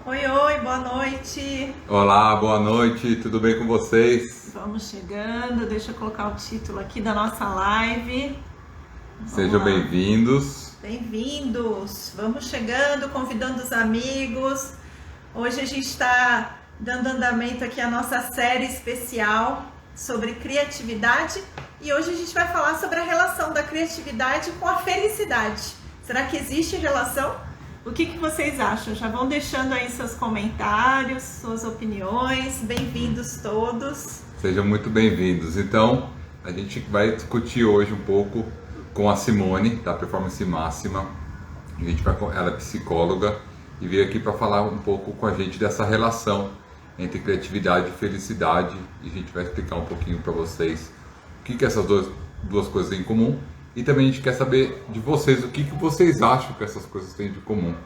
Oi, oi, boa noite. Olá, boa noite, tudo bem com vocês? Vamos chegando, deixa eu colocar o título aqui da nossa live. Vamos Sejam lá. bem-vindos. Bem-vindos. Vamos chegando, convidando os amigos. Hoje a gente está dando andamento aqui à nossa série especial sobre criatividade e hoje a gente vai falar sobre a relação da criatividade com a felicidade. Será que existe relação? O que vocês acham? Já vão deixando aí seus comentários, suas opiniões. Bem-vindos todos. Sejam muito bem-vindos. Então, a gente vai discutir hoje um pouco com a Simone, da Performance Máxima. Ela é psicóloga e veio aqui para falar um pouco com a gente dessa relação entre criatividade e felicidade. E a gente vai explicar um pouquinho para vocês o que essas duas coisas têm em comum. E também a gente quer saber de vocês o que vocês acham que essas coisas têm de comum.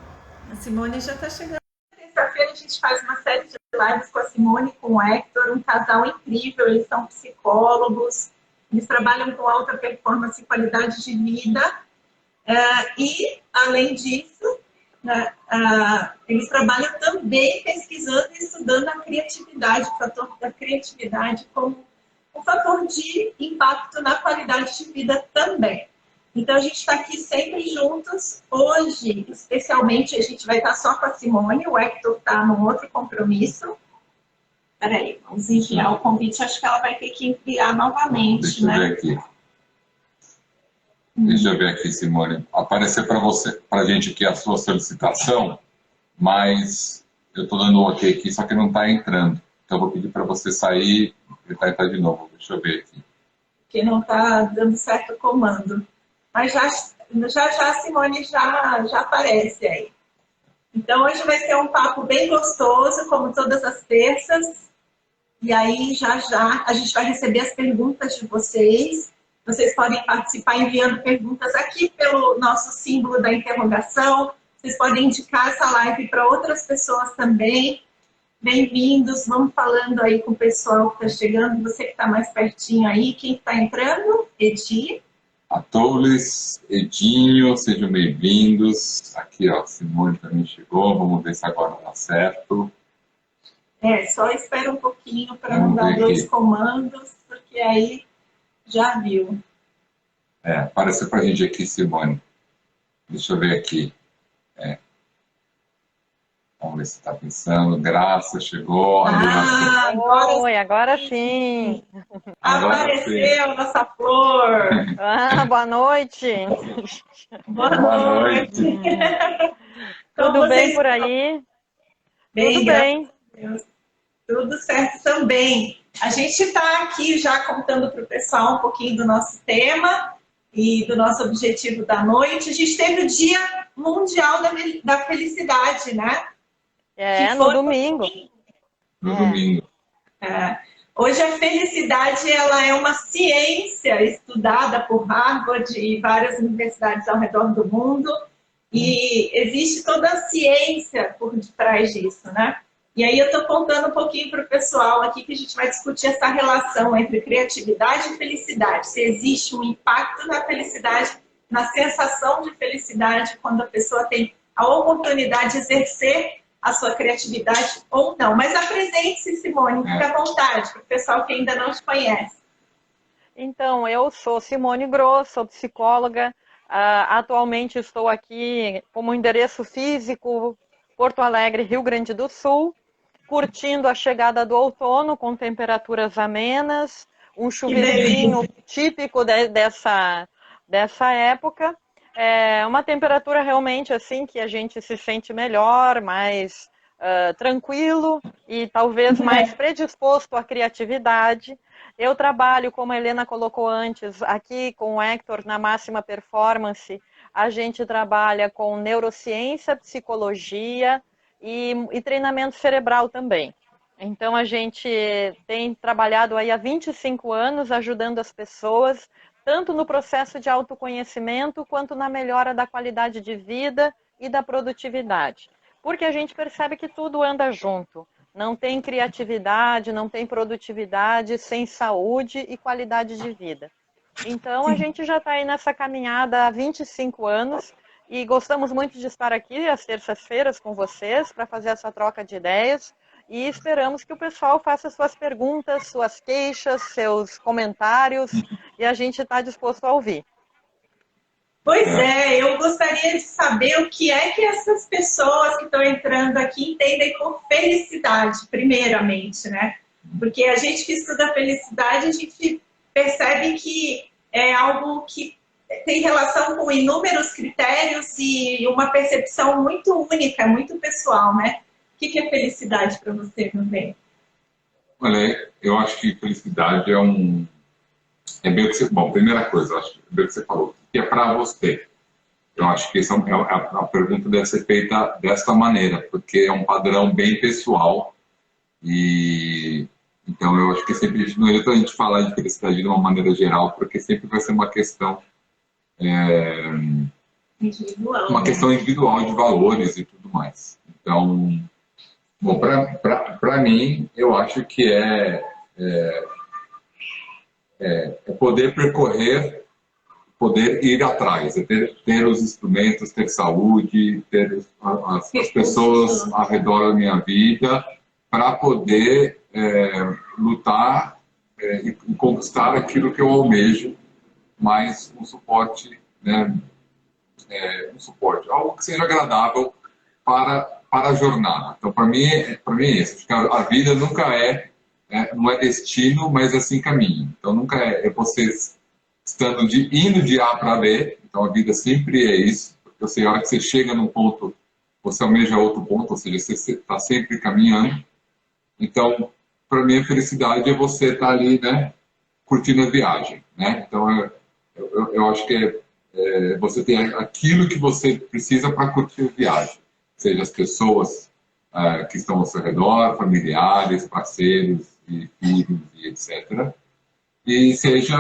A Simone já está chegando. Terça-feira a gente faz uma série de lives com a Simone e com o Hector, um casal incrível. Eles são psicólogos, eles trabalham com alta performance e qualidade de vida. E, além disso, eles trabalham também pesquisando e estudando a criatividade, o fator da criatividade como um fator de impacto na qualidade de vida também. Então, a gente está aqui sempre juntos. Hoje, especialmente, a gente vai estar só com a Simone, o Hector está num outro compromisso. Espera aí, vamos enviar o convite, acho que ela vai ter que enviar novamente, né? Deixa eu ver aqui. Deixa eu ver aqui, Simone. Apareceu para você, para a gente aqui a sua solicitação, mas eu estou dando ok aqui, só que não está entrando. Então, eu vou pedir para você sair e tentar de novo. Deixa eu ver aqui. Porque não está dando certo o comando. Mas já a Simone já aparece aí. Então, hoje vai ser um papo bem gostoso, como todas as terças. E aí, já a gente vai receber as perguntas de vocês. Vocês podem participar enviando perguntas aqui pelo nosso símbolo da interrogação. Vocês podem indicar essa live para outras pessoas também. Bem-vindos, vamos falando aí com o pessoal que está chegando. Você que está mais pertinho aí, quem está entrando? Edi. Atoules, Edinho, sejam bem-vindos. Aqui, ó, Simone também chegou. Vamos ver se agora dá certo. Só espera um pouquinho para não dar dois comandos, porque aí já viu. Apareceu para a gente aqui, Simone. Deixa eu ver aqui. Vamos ver se está pensando. Graça chegou. Agora sim. Apareceu nossa flor. Boa noite. Boa noite. Tudo bem por aí? Tudo bem. Tudo certo também. A gente está aqui já contando para o pessoal um pouquinho do nosso tema e do nosso objetivo da noite. A gente teve o Dia Mundial da Felicidade, né? No domingo. No domingo. Hoje a felicidade ela é uma ciência estudada por Harvard e várias universidades ao redor do mundo e existe toda a ciência por detrás disso, né? E aí eu estou contando um pouquinho para o pessoal aqui que a gente vai discutir essa relação entre criatividade e felicidade. Se existe um impacto na felicidade, na sensação de felicidade quando a pessoa tem a oportunidade de exercer a sua criatividade ou não. Mas apresente-se, Simone, fique à vontade, para o pessoal que ainda não te conhece. Então, eu sou Simone Grosso, sou psicóloga. Atualmente estou aqui como endereço físico Porto Alegre, Rio Grande do Sul, curtindo a chegada do outono com temperaturas amenas, um chuveirinho típico dessa época. É uma temperatura realmente assim que a gente se sente melhor, mais tranquilo e talvez mais predisposto à criatividade. Eu trabalho, como a Helena colocou antes, aqui com o Hector na Máxima Performance. A gente trabalha com neurociência, psicologia e treinamento cerebral também. Então, a gente tem trabalhado aí há 25 anos ajudando as pessoas tanto no processo de autoconhecimento, quanto na melhora da qualidade de vida e da produtividade. Porque a gente percebe que tudo anda junto. Não tem criatividade, não tem produtividade sem saúde e qualidade de vida. Então, a gente já está aí nessa caminhada há 25 anos e gostamos muito de estar aqui às terças-feiras com vocês para fazer essa troca de ideias e esperamos que o pessoal faça suas perguntas, suas queixas, seus comentários e a gente está disposto a ouvir. Pois é, eu gostaria de saber o que é que essas pessoas que estão entrando aqui entendem por felicidade, primeiramente, né? Porque a gente que estuda felicidade, a gente percebe que é algo que tem relação com inúmeros critérios e uma percepção muito única, muito pessoal, né? O que é felicidade para você, meu bem? Olha, eu acho que felicidade é bem o que você... Bom, primeira coisa, eu acho que é bem o que você falou. O que é para você? Eu acho que a pergunta deve ser feita desta maneira, porque é um padrão bem pessoal. E então eu acho que sempre não adianta a gente falar de felicidade de uma maneira geral, porque sempre vai ser uma questão Individual, uma questão individual de valores e tudo mais. Então, bom, para mim, eu acho que é poder percorrer, poder ir atrás, é ter os instrumentos, ter saúde, ter as pessoas ao redor da minha vida para poder lutar e conquistar aquilo que eu almejo, mais um suporte, né, algo que seja agradável para a jornada. Então, para mim é isso. Acho que a vida nunca não é destino, mas é sim caminho. Então, nunca é você indo de A para B. Então, a vida sempre é isso. Porque você, a hora que você chega num ponto, você almeja outro ponto, ou seja, você está sempre caminhando. Então, para mim, a felicidade é você estar ali, né, curtindo a viagem, né? Então, eu acho que você tem aquilo que você precisa para curtir a viagem. Seja as pessoas que estão ao seu redor, familiares, parceiros, e filhos, e etc. E seja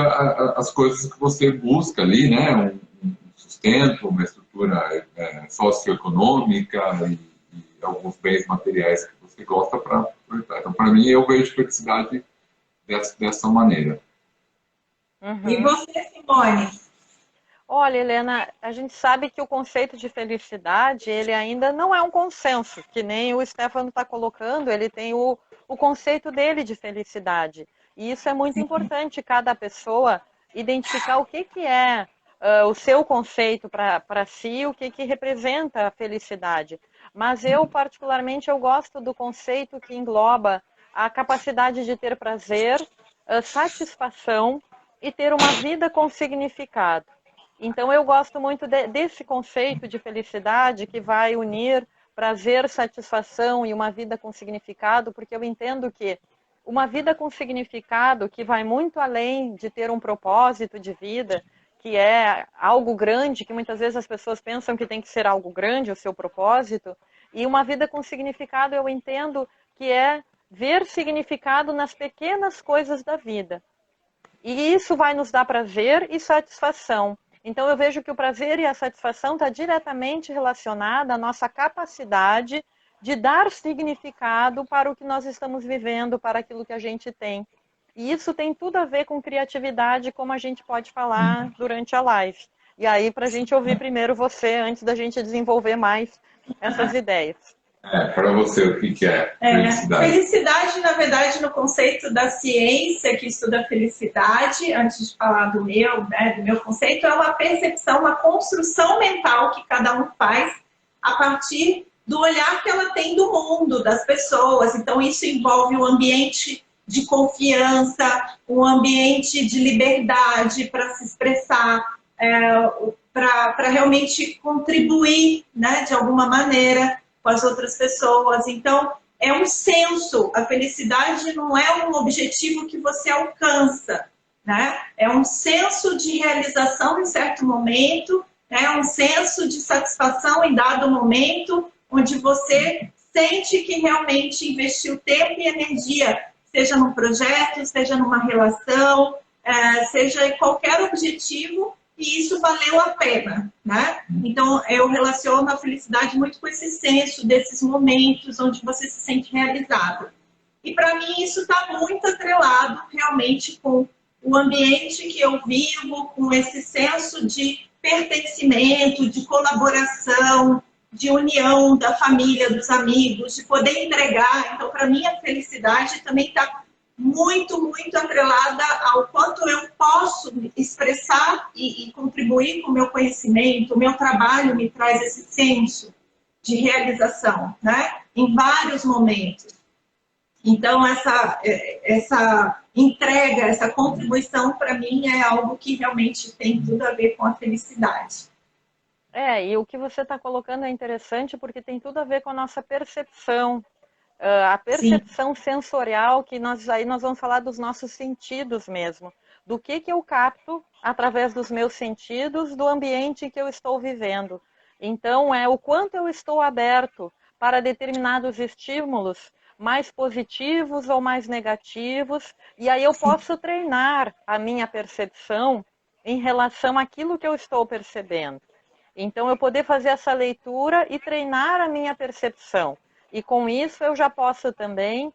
as coisas que você busca ali, né? Um sustento, uma estrutura socioeconômica e alguns bens materiais que você gosta para aproveitar. Então, para mim, eu vejo felicidade dessa maneira. Uhum. E você, Simone? Olha, Helena, a gente sabe que o conceito de felicidade, ele ainda não é um consenso, que nem o Stefano está colocando, ele tem o conceito dele de felicidade. E isso é muito importante, cada pessoa identificar o que é o seu conceito para si, o que representa a felicidade. Mas eu, particularmente, eu gosto do conceito que engloba a capacidade de ter prazer, satisfação e ter uma vida com significado. Então, eu gosto muito desse conceito de felicidade que vai unir prazer, satisfação e uma vida com significado, porque eu entendo que uma vida com significado que vai muito além de ter um propósito de vida, que é algo grande, que muitas vezes as pessoas pensam que tem que ser algo grande, o seu propósito, e uma vida com significado eu entendo que é ver significado nas pequenas coisas da vida. E isso vai nos dar prazer e satisfação. Então, eu vejo que o prazer e a satisfação está diretamente relacionada à nossa capacidade de dar significado para o que nós estamos vivendo, para aquilo que a gente tem. E isso tem tudo a ver com criatividade, como a gente pode falar durante a live. E aí, para a gente ouvir primeiro você, antes da gente desenvolver mais essas ideias. Para você, o que é felicidade? Felicidade, na verdade, no conceito da ciência que estuda felicidade, antes de falar do meu conceito, é uma percepção, uma construção mental que cada um faz a partir do olhar que ela tem do mundo, das pessoas. Então, isso envolve um ambiente de confiança, um ambiente de liberdade para se expressar, para realmente contribuir, né, de alguma maneira com as outras pessoas. Então, é um senso. A felicidade não é um objetivo que você alcança, né? É um senso de realização em certo momento, né? Um senso de satisfação em dado momento, onde você sente que realmente investiu tempo e energia, seja num projeto, seja numa relação, seja em qualquer objetivo, e isso valeu a pena, né? Então, eu relaciono a felicidade muito com esse senso desses momentos onde você se sente realizado. E, para mim, isso está muito atrelado, realmente, com o ambiente que eu vivo, com esse senso de pertencimento, de colaboração, de união da família, dos amigos, de poder entregar. Então, para mim, a felicidade também está muito, muito atrelada ao quanto eu posso expressar e contribuir com o meu conhecimento. O meu trabalho me traz esse senso de realização, né? Em vários momentos. Então, essa entrega, essa contribuição, para mim, é algo que realmente tem tudo a ver com a felicidade. E o que você está colocando é interessante porque tem tudo a ver com a nossa percepção. A percepção sensorial, que aí nós vamos falar dos nossos sentidos mesmo. Do que eu capto através dos meus sentidos, do ambiente que eu estou vivendo. Então, é o quanto eu estou aberto para determinados estímulos, mais positivos ou mais negativos, e aí eu posso treinar a minha percepção em relação àquilo que eu estou percebendo. Então, eu poder fazer essa leitura e treinar a minha percepção. E com isso eu já posso também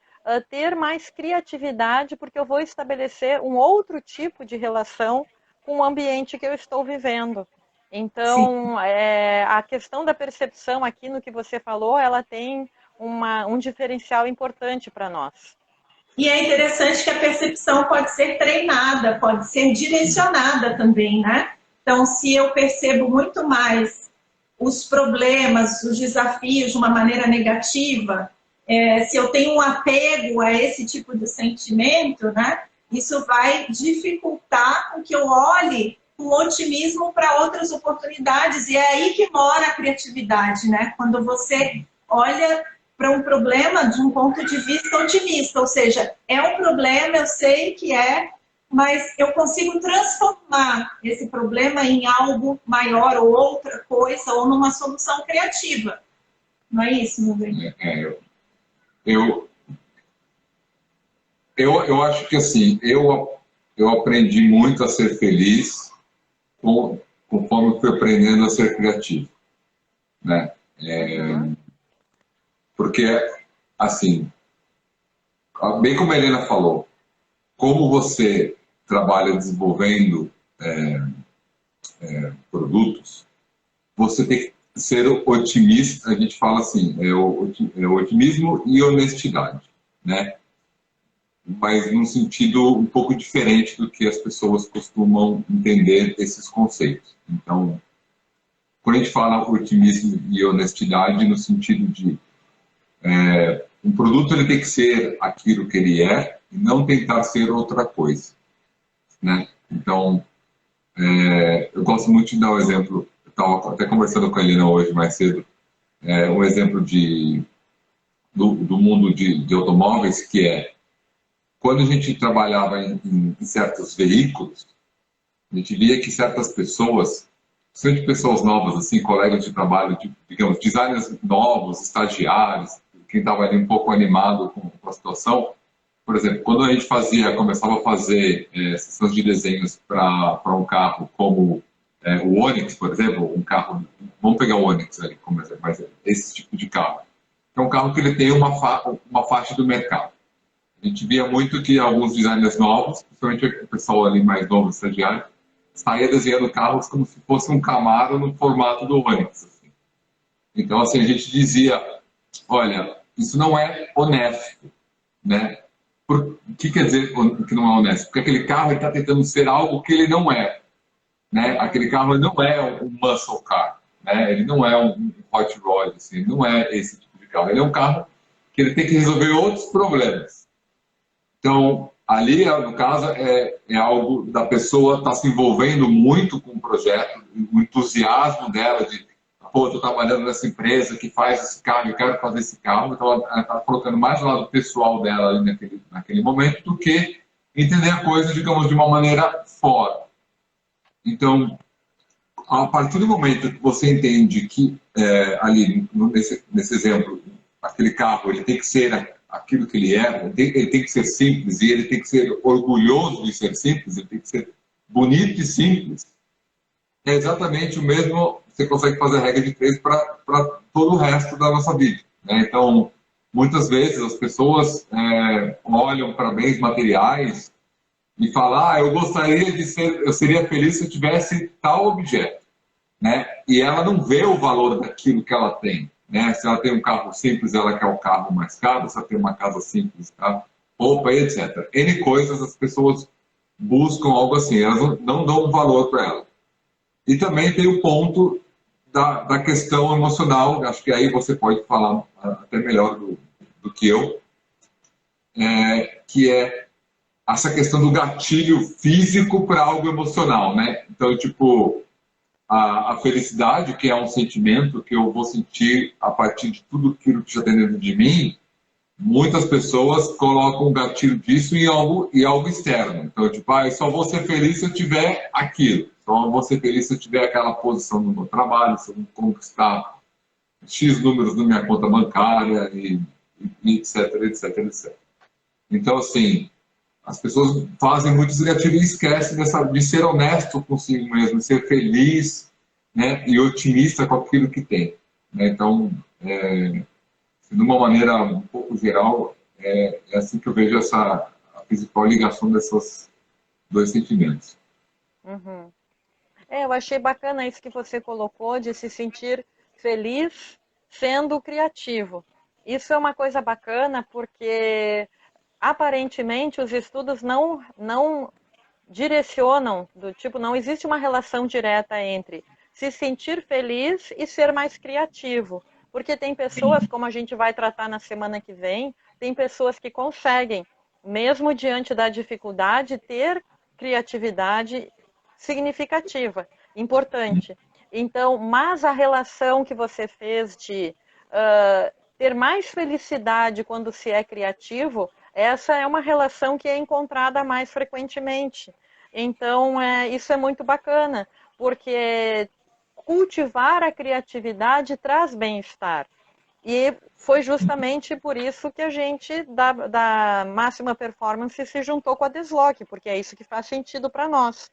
ter mais criatividade, porque eu vou estabelecer um outro tipo de relação com o ambiente que eu estou vivendo. Então, a questão da percepção aqui no que você falou, ela tem um diferencial importante para nós. E é interessante que a percepção pode ser treinada, pode ser direcionada também, né? Então, se eu percebo muito mais os problemas, os desafios de uma maneira negativa, se eu tenho um apego a esse tipo de sentimento, né? Isso vai dificultar com que eu olhe com otimismo para outras oportunidades. E é aí que mora a criatividade, né? Quando você olha para um problema de um ponto de vista otimista, ou seja, é um problema, eu sei que é, mas eu consigo transformar esse problema em algo maior ou outra coisa, ou numa solução criativa. Não é isso, meu bem? Eu acho que assim, eu aprendi muito a ser feliz conforme fui aprendendo a ser criativo, né? Porque, assim, bem como a Helena falou, como você trabalha desenvolvendo produtos, você tem que ser otimista. A gente fala assim, o otimismo e honestidade, né? Mas num sentido um pouco diferente do que as pessoas costumam entender esses conceitos. Então, quando a gente fala otimismo e honestidade no sentido de um produto ele tem que ser aquilo que ele é e não tentar ser outra coisa, né? Então, eu gosto muito de dar um exemplo. Eu estava até conversando com a Helena hoje mais cedo, um exemplo do mundo de automóveis, que é quando a gente trabalhava em certos veículos, a gente via que certas pessoas, principalmente pessoas novas, assim, colegas de trabalho, digamos, designers novos, estagiários, quem estava ali um pouco animado com a situação, por exemplo, quando a gente começava a fazer sessões de desenhos para um carro como o Onix, por exemplo, um carro, vamos pegar o Onix ali como exemplo, mas esse tipo de carro, é um carro que ele tem uma faixa do mercado. A gente via muito que alguns designers novos, principalmente o pessoal ali mais novo, estagiário, saía desenhando carros como se fosse um Camaro no formato do Onix. Assim. Então, assim, a gente dizia, olha, isso não é honesto, né? O que quer dizer que não é honesto? Porque aquele carro está tentando ser algo que ele não é, né? Aquele carro não é um muscle car, né? Ele não é um hot rod, assim, ele não é esse tipo de carro. Ele é um carro que ele tem que resolver outros problemas. Então, ali, no caso, é algo da pessoa estar se envolvendo muito com o projeto, o entusiasmo dela de, pô, estou trabalhando nessa empresa que faz esse carro, eu quero fazer esse carro. Então, ela está colocando mais o lado pessoal dela ali naquele momento do que entender a coisa, digamos, de uma maneira fora. Então, a partir do momento que você entende que, ali, nesse exemplo, aquele carro, ele tem que ser aquilo que ele é, ele tem que ser simples e ele tem que ser orgulhoso de ser simples, ele tem que ser bonito e simples. É exatamente o mesmo, você consegue fazer a regra de 3 para todo o resto da nossa vida, né? Então, muitas vezes as pessoas olham para bens materiais e falam, eu gostaria de ser, eu seria feliz se eu tivesse tal objeto. né? E ela não vê o valor daquilo que ela tem, né? Se ela tem um carro simples, ela quer o carro mais caro. Se ela tem uma casa simples, tá? Roupa, etc. N coisas, as pessoas buscam algo assim, elas não dão um valor para ela. E também tem o ponto da questão emocional, acho que aí você pode falar até melhor do que eu, que é essa questão do gatilho físico para algo emocional, né? Então, tipo, a felicidade, que é um sentimento que eu vou sentir a partir de tudo aquilo que já tem dentro de mim, muitas pessoas colocam o gatilho disso em algo externo. Então, tipo, eu só vou ser feliz se eu tiver aquilo. Só vou ser feliz se eu tiver aquela posição no meu trabalho, se eu conquistar X números na minha conta bancária, e etc, etc, etc. Então, assim, as pessoas fazem muitos gatilhos e esquecem de ser honesto consigo mesmo, de ser feliz, né, e otimista com aquilo que tem, né? Então, de uma maneira um pouco geral, é assim que eu vejo a principal ligação desses dois sentimentos. Uhum. Eu achei bacana isso que você colocou, de se sentir feliz sendo criativo. Isso é uma coisa bacana porque, aparentemente, os estudos não direcionam, do tipo, não existe uma relação direta entre se sentir feliz e ser mais criativo. Porque tem pessoas, como a gente vai tratar na semana que vem, tem pessoas que conseguem, mesmo diante da dificuldade, ter criatividade significativa, importante. Então, mas a relação que você fez de ter mais felicidade quando se é criativo, essa é uma relação que é encontrada mais frequentemente. Então, isso é muito bacana, porque cultivar a criatividade traz bem-estar. E foi justamente por isso que a gente, da Máxima Performance, se juntou com a Desloque, porque é isso que faz sentido para nós.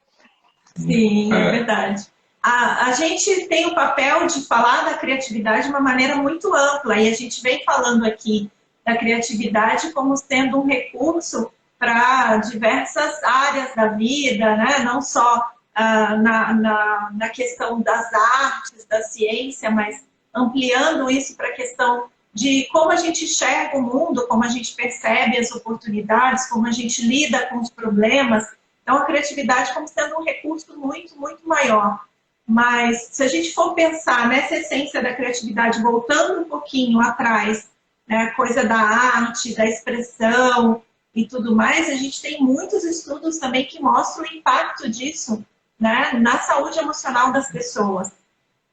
Sim, é verdade. A gente tem o papel de falar da criatividade de uma maneira muito ampla, e a gente vem falando aqui da criatividade como sendo um recurso para diversas áreas da vida, né? Não só na questão das artes, da ciência, mas ampliando isso para a questão de como a gente enxerga o mundo, como a gente percebe as oportunidades, como a gente lida com os problemas. Então, a criatividade como sendo um recurso muito, muito maior. Mas, se a gente for pensar nessa essência da criatividade, voltando um pouquinho atrás, né, coisa da arte, da expressão e tudo mais, a gente tem muitos estudos também que mostram o impacto disso, né, na saúde emocional das pessoas.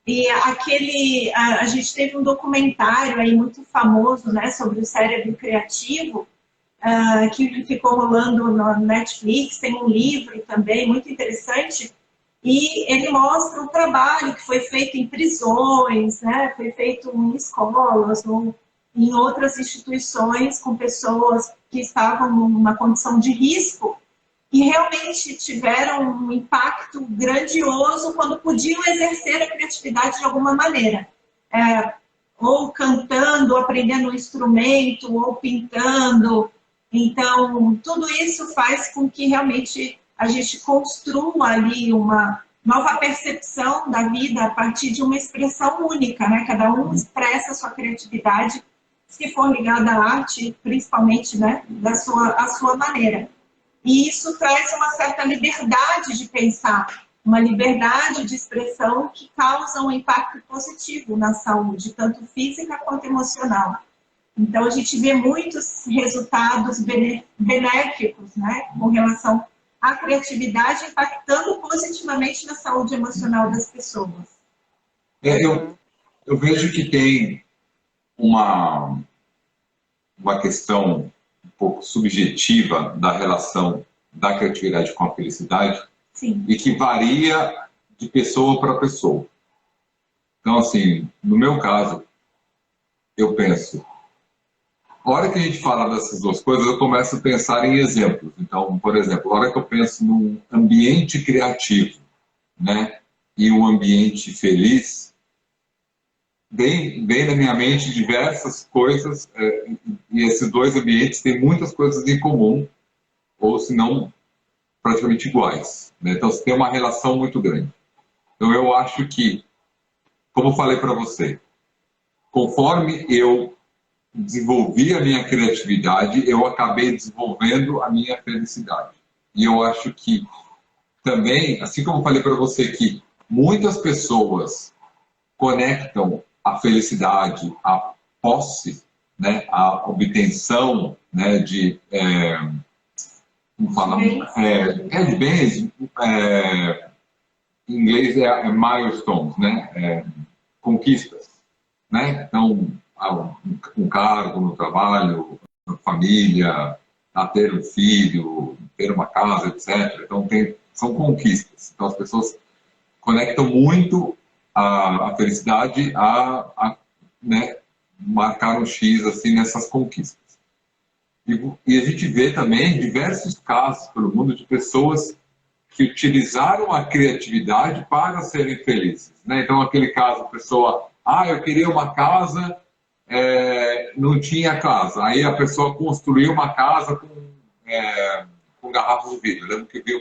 E a gente teve um documentário aí muito famoso, né, sobre o cérebro criativo, que ficou rolando no Netflix, tem um livro também muito interessante, e ele mostra o trabalho que foi feito em prisões, né, foi feito em escolas ou em outras instituições com pessoas que estavam numa condição de risco e realmente tiveram um impacto grandioso quando podiam exercer a criatividade de alguma maneira. Ou cantando, ou aprendendo um instrumento, ou pintando. Então, tudo isso faz com que realmente a gente construa ali uma nova percepção da vida a partir de uma expressão única, né? Cada um expressa a sua criatividade, se for ligada à arte, principalmente, né? A sua maneira. E isso traz uma certa liberdade de pensar, uma liberdade de expressão que causa um impacto positivo na saúde, tanto física quanto emocional. Então, a gente vê muitos resultados benéficos, né, com relação à criatividade, impactando positivamente na saúde emocional das pessoas. Eu vejo que tem uma questão um pouco subjetiva da relação da criatividade com a felicidade. Sim. E que varia de pessoa para pessoa. Então, assim, no meu caso, eu penso, a hora que a gente fala dessas duas coisas, eu começo a pensar em exemplos. Então, por exemplo, a hora que eu penso num ambiente criativo, né, e um ambiente feliz, vem na minha mente diversas coisas, e esses dois ambientes têm muitas coisas em comum, ou se não, praticamente iguais, né? Então, você tem uma relação muito grande. Então eu acho que, como eu falei para você, conforme eu desenvolvi a minha criatividade, eu acabei desenvolvendo a minha felicidade. E eu acho que também, assim como eu falei para você que muitas pessoas conectam a felicidade, a posse, né, a obtenção, né, de como fala, de bens, em inglês milestones, né, conquistas, né? Então, um cargo no trabalho, uma família, a ter um filho, ter uma casa, etc. Então, são conquistas. Então, as pessoas conectam muito a felicidade né, marcar um X assim, nessas conquistas. E a gente vê também diversos casos pelo mundo de pessoas que utilizaram a criatividade para serem felizes, né? Então, aquele caso, a pessoa, eu queria uma casa, não tinha casa. Aí a pessoa construiu uma casa com garrafas de vidro. Eu lembro que vi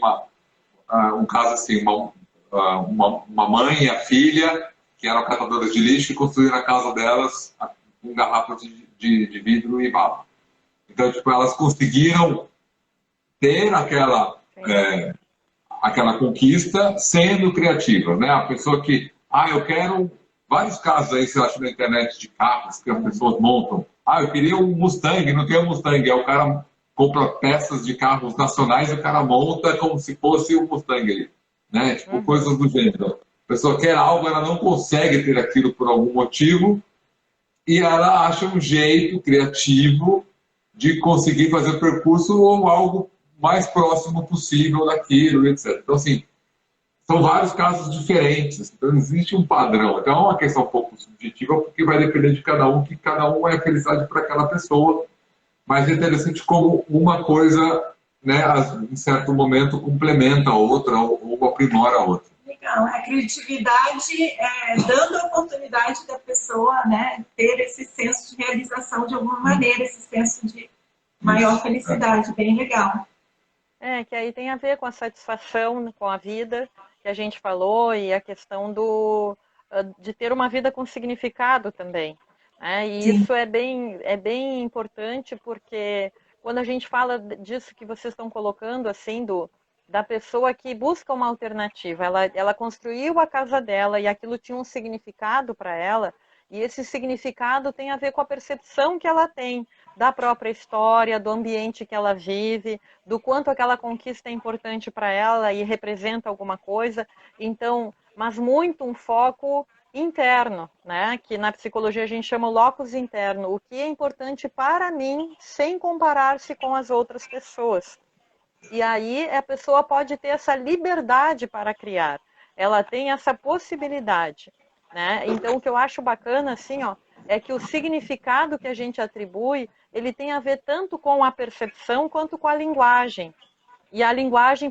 um caso assim, uma mãe e a filha, que eram catadoras de lixo, e construíram a casa delas com garrafas de vidro e bala. Então, tipo, elas conseguiram ter aquela conquista sendo criativas, né? A pessoa que, eu quero vários casos aí, você acha na internet de carros que as pessoas montam. Eu queria um Mustang, não tem um Mustang. Aí o cara compra peças de carros nacionais e o cara monta como se fosse um Mustang ali, né? Tipo, coisas do gênero. A pessoa quer algo, ela não consegue ter aquilo por algum motivo e ela acha um jeito criativo de conseguir fazer o percurso ou algo mais próximo possível daquilo, etc. Então, assim, são vários casos diferentes. Então, existe um padrão. Então, é uma questão um pouco subjetiva, porque vai depender de cada um, que cada um é felicidade para aquela pessoa. Mas é interessante como uma coisa, né, em certo momento, complementa a outra ou aprimora a outra. Legal. A criatividade dando a oportunidade da pessoa, né, ter esse senso de realização de alguma maneira, esse senso de maior felicidade. Bem legal. Que aí tem a ver com a satisfação com a vida que a gente falou e a questão de ter uma vida com significado também. Né? E Sim. Isso é bem importante porque quando a gente fala disso que vocês estão colocando, assim, da pessoa que busca uma alternativa, ela construiu a casa dela e aquilo tinha um significado para ela, e esse significado tem a ver com a percepção que ela tem da própria história, do ambiente que ela vive, do quanto aquela conquista é importante para ela e representa alguma coisa. Então, mas muito um foco interno, né? Que na psicologia a gente chama o locus interno, o que é importante para mim, sem comparar-se com as outras pessoas. E aí a pessoa pode ter essa liberdade para criar, ela tem essa possibilidade, né? Então, o que eu acho bacana, assim, é que o significado que a gente atribui, ele tem a ver tanto com a percepção quanto com a linguagem. E a linguagem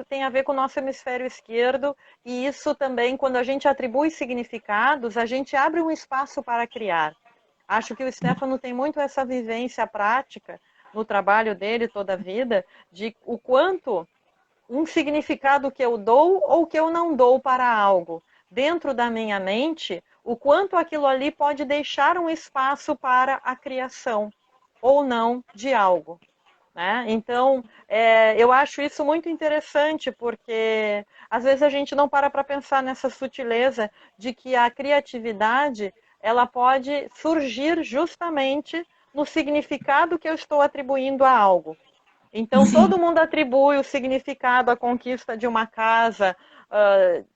tem a ver com o nosso hemisfério esquerdo, e isso também, quando a gente atribui significados, a gente abre um espaço para criar. Acho que o Stefano tem muito essa vivência prática no trabalho dele toda a vida, de o quanto um significado que eu dou ou que eu não dou para algo, dentro da minha mente, o quanto aquilo ali pode deixar um espaço para a criação ou não de algo. Né? Então, eu acho isso muito interessante, porque às vezes a gente não para pensar nessa sutileza de que a criatividade ela pode surgir justamente no significado que eu estou atribuindo a algo. Então, todo mundo atribui o significado à conquista de uma casa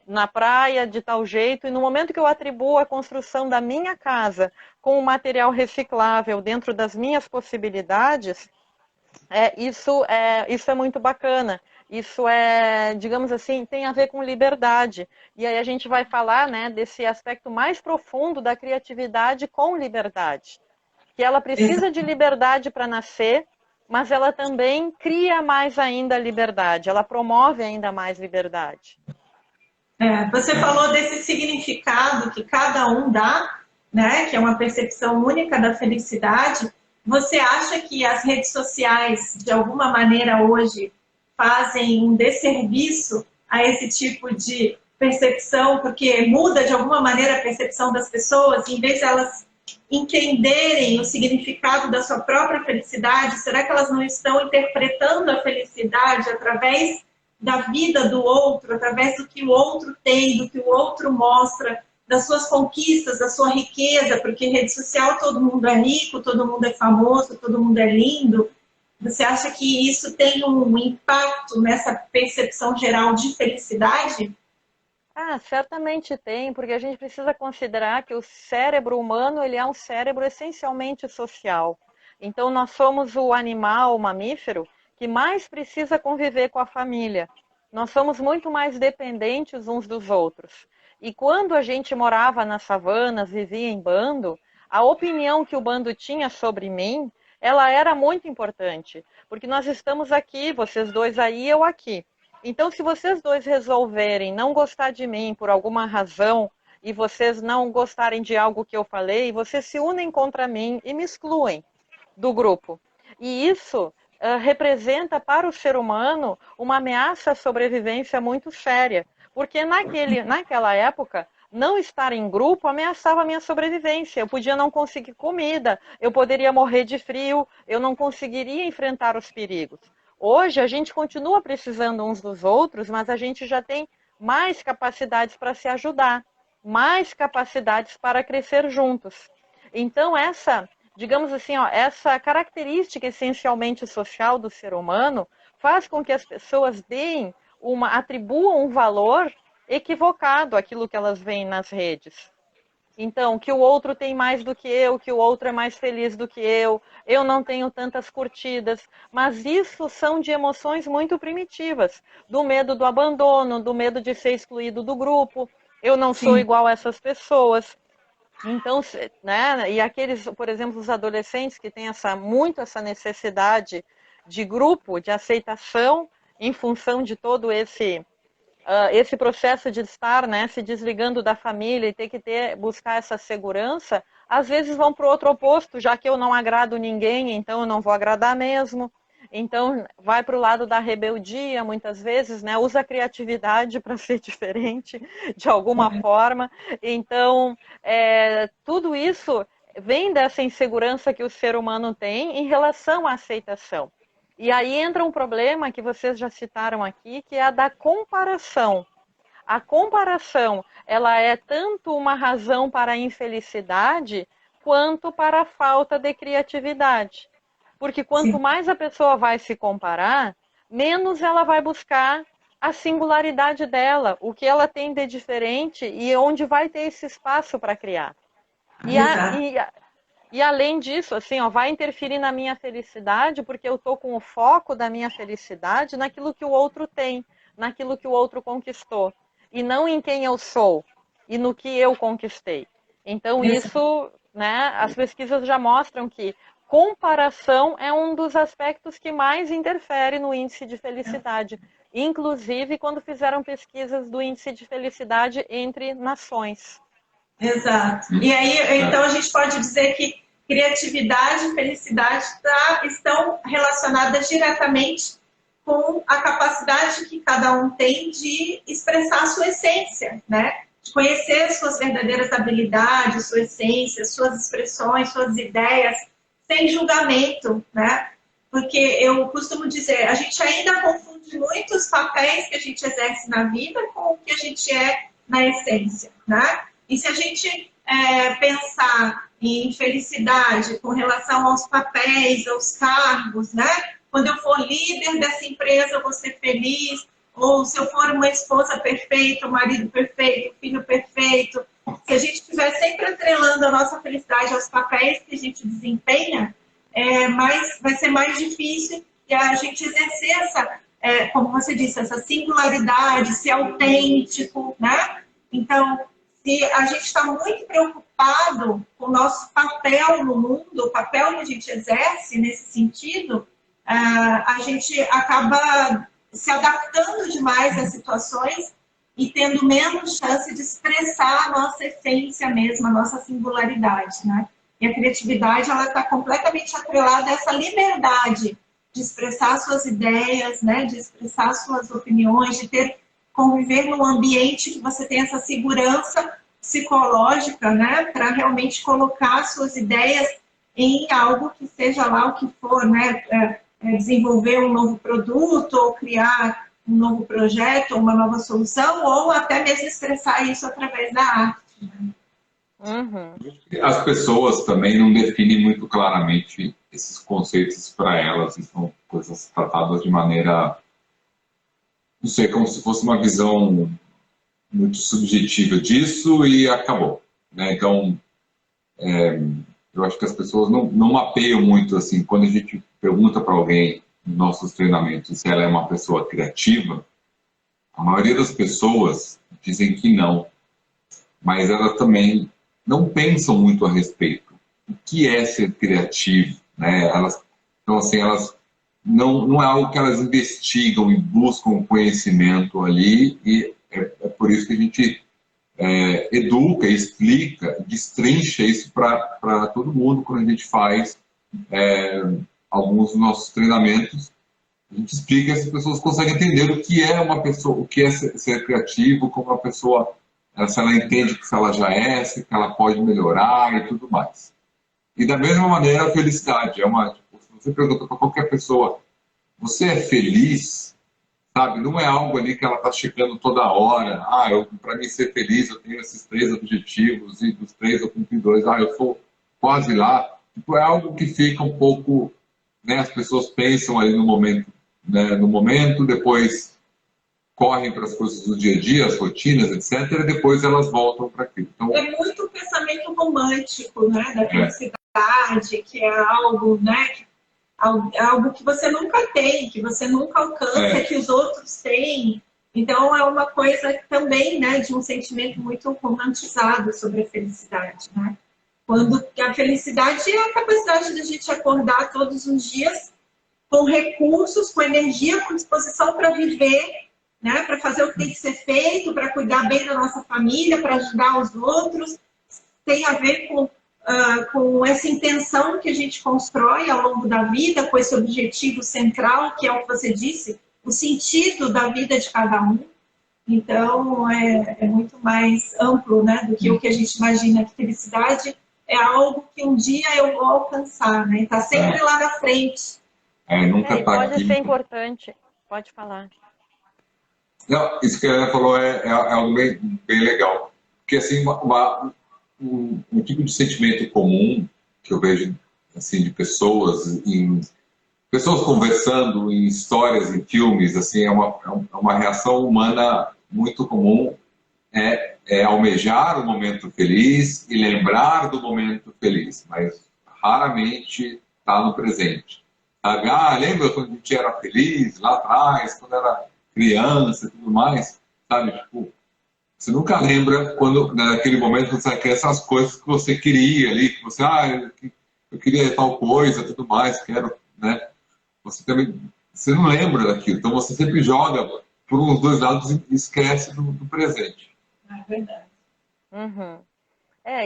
na praia de tal jeito, e no momento que eu atribuo a construção da minha casa com um material reciclável dentro das minhas possibilidades, isso é muito bacana. Isso digamos assim, tem a ver com liberdade. E aí a gente vai falar, né, desse aspecto mais profundo da criatividade com liberdade. Que ela precisa de liberdade para nascer, mas ela também cria mais ainda liberdade, ela promove ainda mais liberdade. Você falou desse significado que cada um dá, né, que é uma percepção única da felicidade. Você acha que as redes sociais, de alguma maneira hoje, fazem um desserviço a esse tipo de percepção, porque muda de alguma maneira a percepção das pessoas, em vez de elas entenderem o significado da sua própria felicidade, será que elas não estão interpretando a felicidade através da vida do outro, através do que o outro tem, do que o outro mostra, das suas conquistas, da sua riqueza, porque em rede social todo mundo é rico, todo mundo é famoso, todo mundo é lindo. Você acha que isso tem um impacto nessa percepção geral de felicidade? Ah, certamente tem, porque a gente precisa considerar que o cérebro humano ele é um cérebro essencialmente social. Então, nós somos o animal, o mamífero, que mais precisa conviver com a família. Nós somos muito mais dependentes uns dos outros. E quando a gente morava nas savanas, vivia em bando, a opinião que o bando tinha sobre mim, ela era muito importante, porque nós estamos aqui, vocês dois aí, eu aqui. Então, se vocês dois resolverem não gostar de mim por alguma razão e vocês não gostarem de algo que eu falei, vocês se unem contra mim e me excluem do grupo. E isso representa para o ser humano uma ameaça à sobrevivência muito séria, porque naquela época, não estar em grupo ameaçava a minha sobrevivência. Eu podia não conseguir comida, eu poderia morrer de frio, eu não conseguiria enfrentar os perigos. Hoje a gente continua precisando uns dos outros, mas a gente já tem mais capacidades para se ajudar, mais capacidades para crescer juntos. Então digamos assim, essa característica essencialmente social do ser humano faz com que as pessoas atribuam um valor equivocado àquilo que elas veem nas redes. Então, que o outro tem mais do que eu, que o outro é mais feliz do que eu não tenho tantas curtidas. Mas isso são de emoções muito primitivas, do medo do abandono, do medo de ser excluído do grupo. Eu não sou igual a essas pessoas. Então, né, e aqueles, por exemplo, os adolescentes que têm muito essa necessidade de grupo, de aceitação, em função de todo esse processo de estar, né, se desligando da família e ter que buscar essa segurança, às vezes vão para o outro oposto, já que eu não agrado ninguém, então eu não vou agradar mesmo. Então vai para o lado da rebeldia, muitas vezes, né, usa a criatividade para ser diferente de alguma forma. Então tudo isso vem dessa insegurança que o ser humano tem em relação à aceitação. E aí entra um problema que vocês já citaram aqui, que é a da comparação. A comparação, ela é tanto uma razão para a infelicidade, quanto para a falta de criatividade. Porque quanto mais a pessoa vai se comparar, menos ela vai buscar a singularidade dela, o que ela tem de diferente e onde vai ter esse espaço para criar. E além disso, assim, vai interferir na minha felicidade, porque eu estou com o foco da minha felicidade naquilo que o outro tem, naquilo que o outro conquistou, e não em quem eu sou e no que eu conquistei. Então, isso, né, as pesquisas já mostram que comparação é um dos aspectos que mais interfere no índice de felicidade, inclusive quando fizeram pesquisas do índice de felicidade entre nações. Exato. E aí, então, a gente pode dizer que criatividade e felicidade estão relacionadas diretamente com a capacidade que cada um tem de expressar a sua essência, né? De conhecer suas verdadeiras habilidades, sua essência, suas expressões, suas ideias, sem julgamento, né? Porque eu costumo dizer, a gente ainda confunde muito os papéis que a gente exerce na vida com o que a gente é na essência, né? E se a gente pensar em felicidade com relação aos papéis, aos cargos, né? Quando eu for líder dessa empresa, eu vou ser feliz. Ou se eu for uma esposa perfeita, um marido perfeito, um filho perfeito. Se a gente estiver sempre atrelando a nossa felicidade aos papéis que a gente desempenha, vai ser mais difícil e a gente exercer essa, como você disse, essa singularidade, ser autêntico, né? Então, se a gente está muito preocupado com o nosso papel no mundo, o papel que a gente exerce nesse sentido, a gente acaba se adaptando demais às situações e tendo menos chance de expressar a nossa essência mesmo, a nossa singularidade, né? E a criatividade, ela está completamente atrelada a essa liberdade de expressar suas ideias, né? De expressar suas opiniões, de ter conviver num ambiente que você tem essa segurança psicológica, né, para realmente colocar suas ideias em algo que seja lá o que for, né, desenvolver um novo produto ou criar um novo projeto, uma nova solução, ou até mesmo expressar isso através da arte. Uhum. As pessoas também não definem muito claramente esses conceitos para elas, e são coisas tratadas de maneira, não sei, como se fosse uma visão muito subjetiva disso e acabou, né? Então, eu acho que as pessoas não mapeiam muito assim. Quando a gente pergunta para alguém nos nossos treinamentos se ela é uma pessoa criativa, a maioria das pessoas dizem que não, mas elas também não pensam muito a respeito. O que é ser criativo, né? Então, assim, elas não é algo que elas investigam e buscam conhecimento ali, e é por isso que a gente educa, explica, destrincha isso para todo mundo quando a gente faz alguns dos nossos treinamentos. A gente explica e as pessoas conseguem entender o que é uma pessoa, o que é ser criativo, como uma pessoa, se ela entende que ela já é, se ela pode melhorar e tudo mais. E da mesma maneira a felicidade tipo, se você pergunta para qualquer pessoa, você é feliz? Sabe, não é algo ali que ela está chegando toda hora. Para mim ser feliz eu tenho esses 3 objetivos e dos 3 eu cumpri 2. Eu sou quase lá. Tipo, é algo que fica um pouco, né, as pessoas pensam ali no momento, né, depois correm para as coisas do dia a dia, as rotinas, etc. E depois elas voltam para aquilo. Então, é muito o pensamento romântico, né, da felicidade, que é algo, né, algo que você nunca tem, que você nunca alcança, que os outros têm. Então, é uma coisa também, né, de um sentimento muito romantizado sobre a felicidade, né? Quando a felicidade é a capacidade de a gente acordar todos os dias com recursos, com energia, com disposição para viver, né, para fazer o que tem que ser feito, para cuidar bem da nossa família, para ajudar os outros. Tem a ver com essa intenção que a gente constrói ao longo da vida, com esse objetivo central, que é o que você disse, o sentido da vida de cada um. Então, é muito mais amplo, né, do que o que a gente imagina. Que felicidade é algo que um dia eu vou alcançar, né? Está sempre lá na frente. Nunca tá pode aqui. ser importante. Pode falar. Não, isso que a Ana falou é algo bem legal. Porque, assim, um tipo de sentimento comum que eu vejo assim, de pessoas conversando em histórias, em filmes, assim, é uma reação humana muito comum, é almejar o momento feliz e lembrar do momento feliz, mas raramente está no presente. Sabe? Lembra quando a gente era feliz lá atrás, quando era criança e tudo mais? Sabe, tipo, você nunca lembra quando, naquele momento, você quer essas coisas que você queria ali, que você, eu queria tal coisa, tudo mais, quero, né? Você não lembra daquilo, então você sempre joga por uns dois lados e esquece do presente. É verdade. Uhum.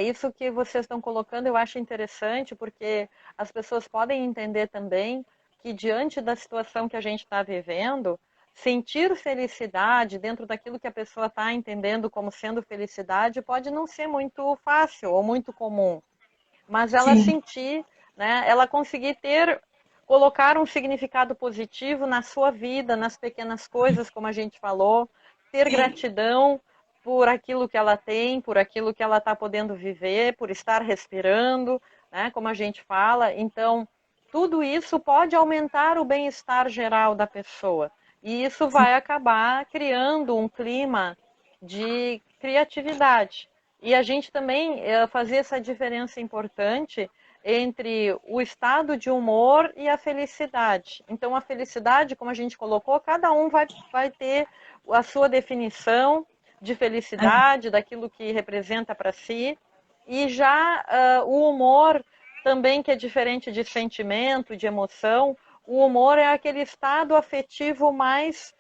Isso que vocês estão colocando eu acho interessante, porque as pessoas podem entender também que diante da situação que a gente está vivendo, sentir felicidade dentro daquilo que a pessoa está entendendo como sendo felicidade pode não ser muito fácil ou muito comum, mas ela sentir, né, ela conseguir colocar um significado positivo na sua vida, nas pequenas coisas, como a gente falou, ter gratidão por aquilo que ela tem, por aquilo que ela está podendo viver, por estar respirando, né, como a gente fala. Então, tudo isso pode aumentar o bem-estar geral da pessoa. E isso vai acabar criando um clima de criatividade. E a gente também fazer essa diferença importante entre o estado de humor e a felicidade. Então, a felicidade, como a gente colocou, cada um vai ter a sua definição de felicidade, daquilo que representa para si. E já o humor também, que é diferente de sentimento, de emoção, o humor é aquele estado afetivo mais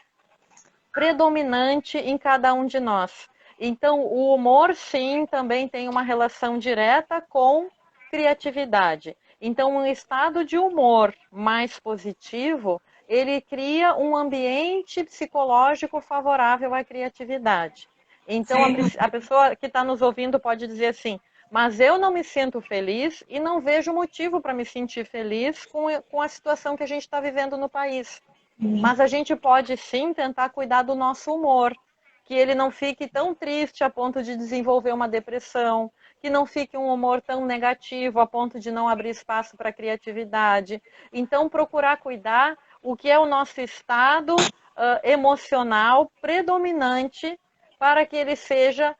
predominante em cada um de nós. Então, o humor, sim, também tem uma relação direta com criatividade. Então, um estado de humor mais positivo, ele cria um ambiente psicológico favorável à criatividade. Então, a pessoa que está nos ouvindo pode dizer assim, mas eu não me sinto feliz e não vejo motivo para me sentir feliz com a situação que a gente está vivendo no país. Mas a gente pode sim tentar cuidar do nosso humor, que ele não fique tão triste a ponto de desenvolver uma depressão, que não fique um humor tão negativo a ponto de não abrir espaço para a criatividade. Então, procurar cuidar o que é o nosso estado emocional predominante para que ele seja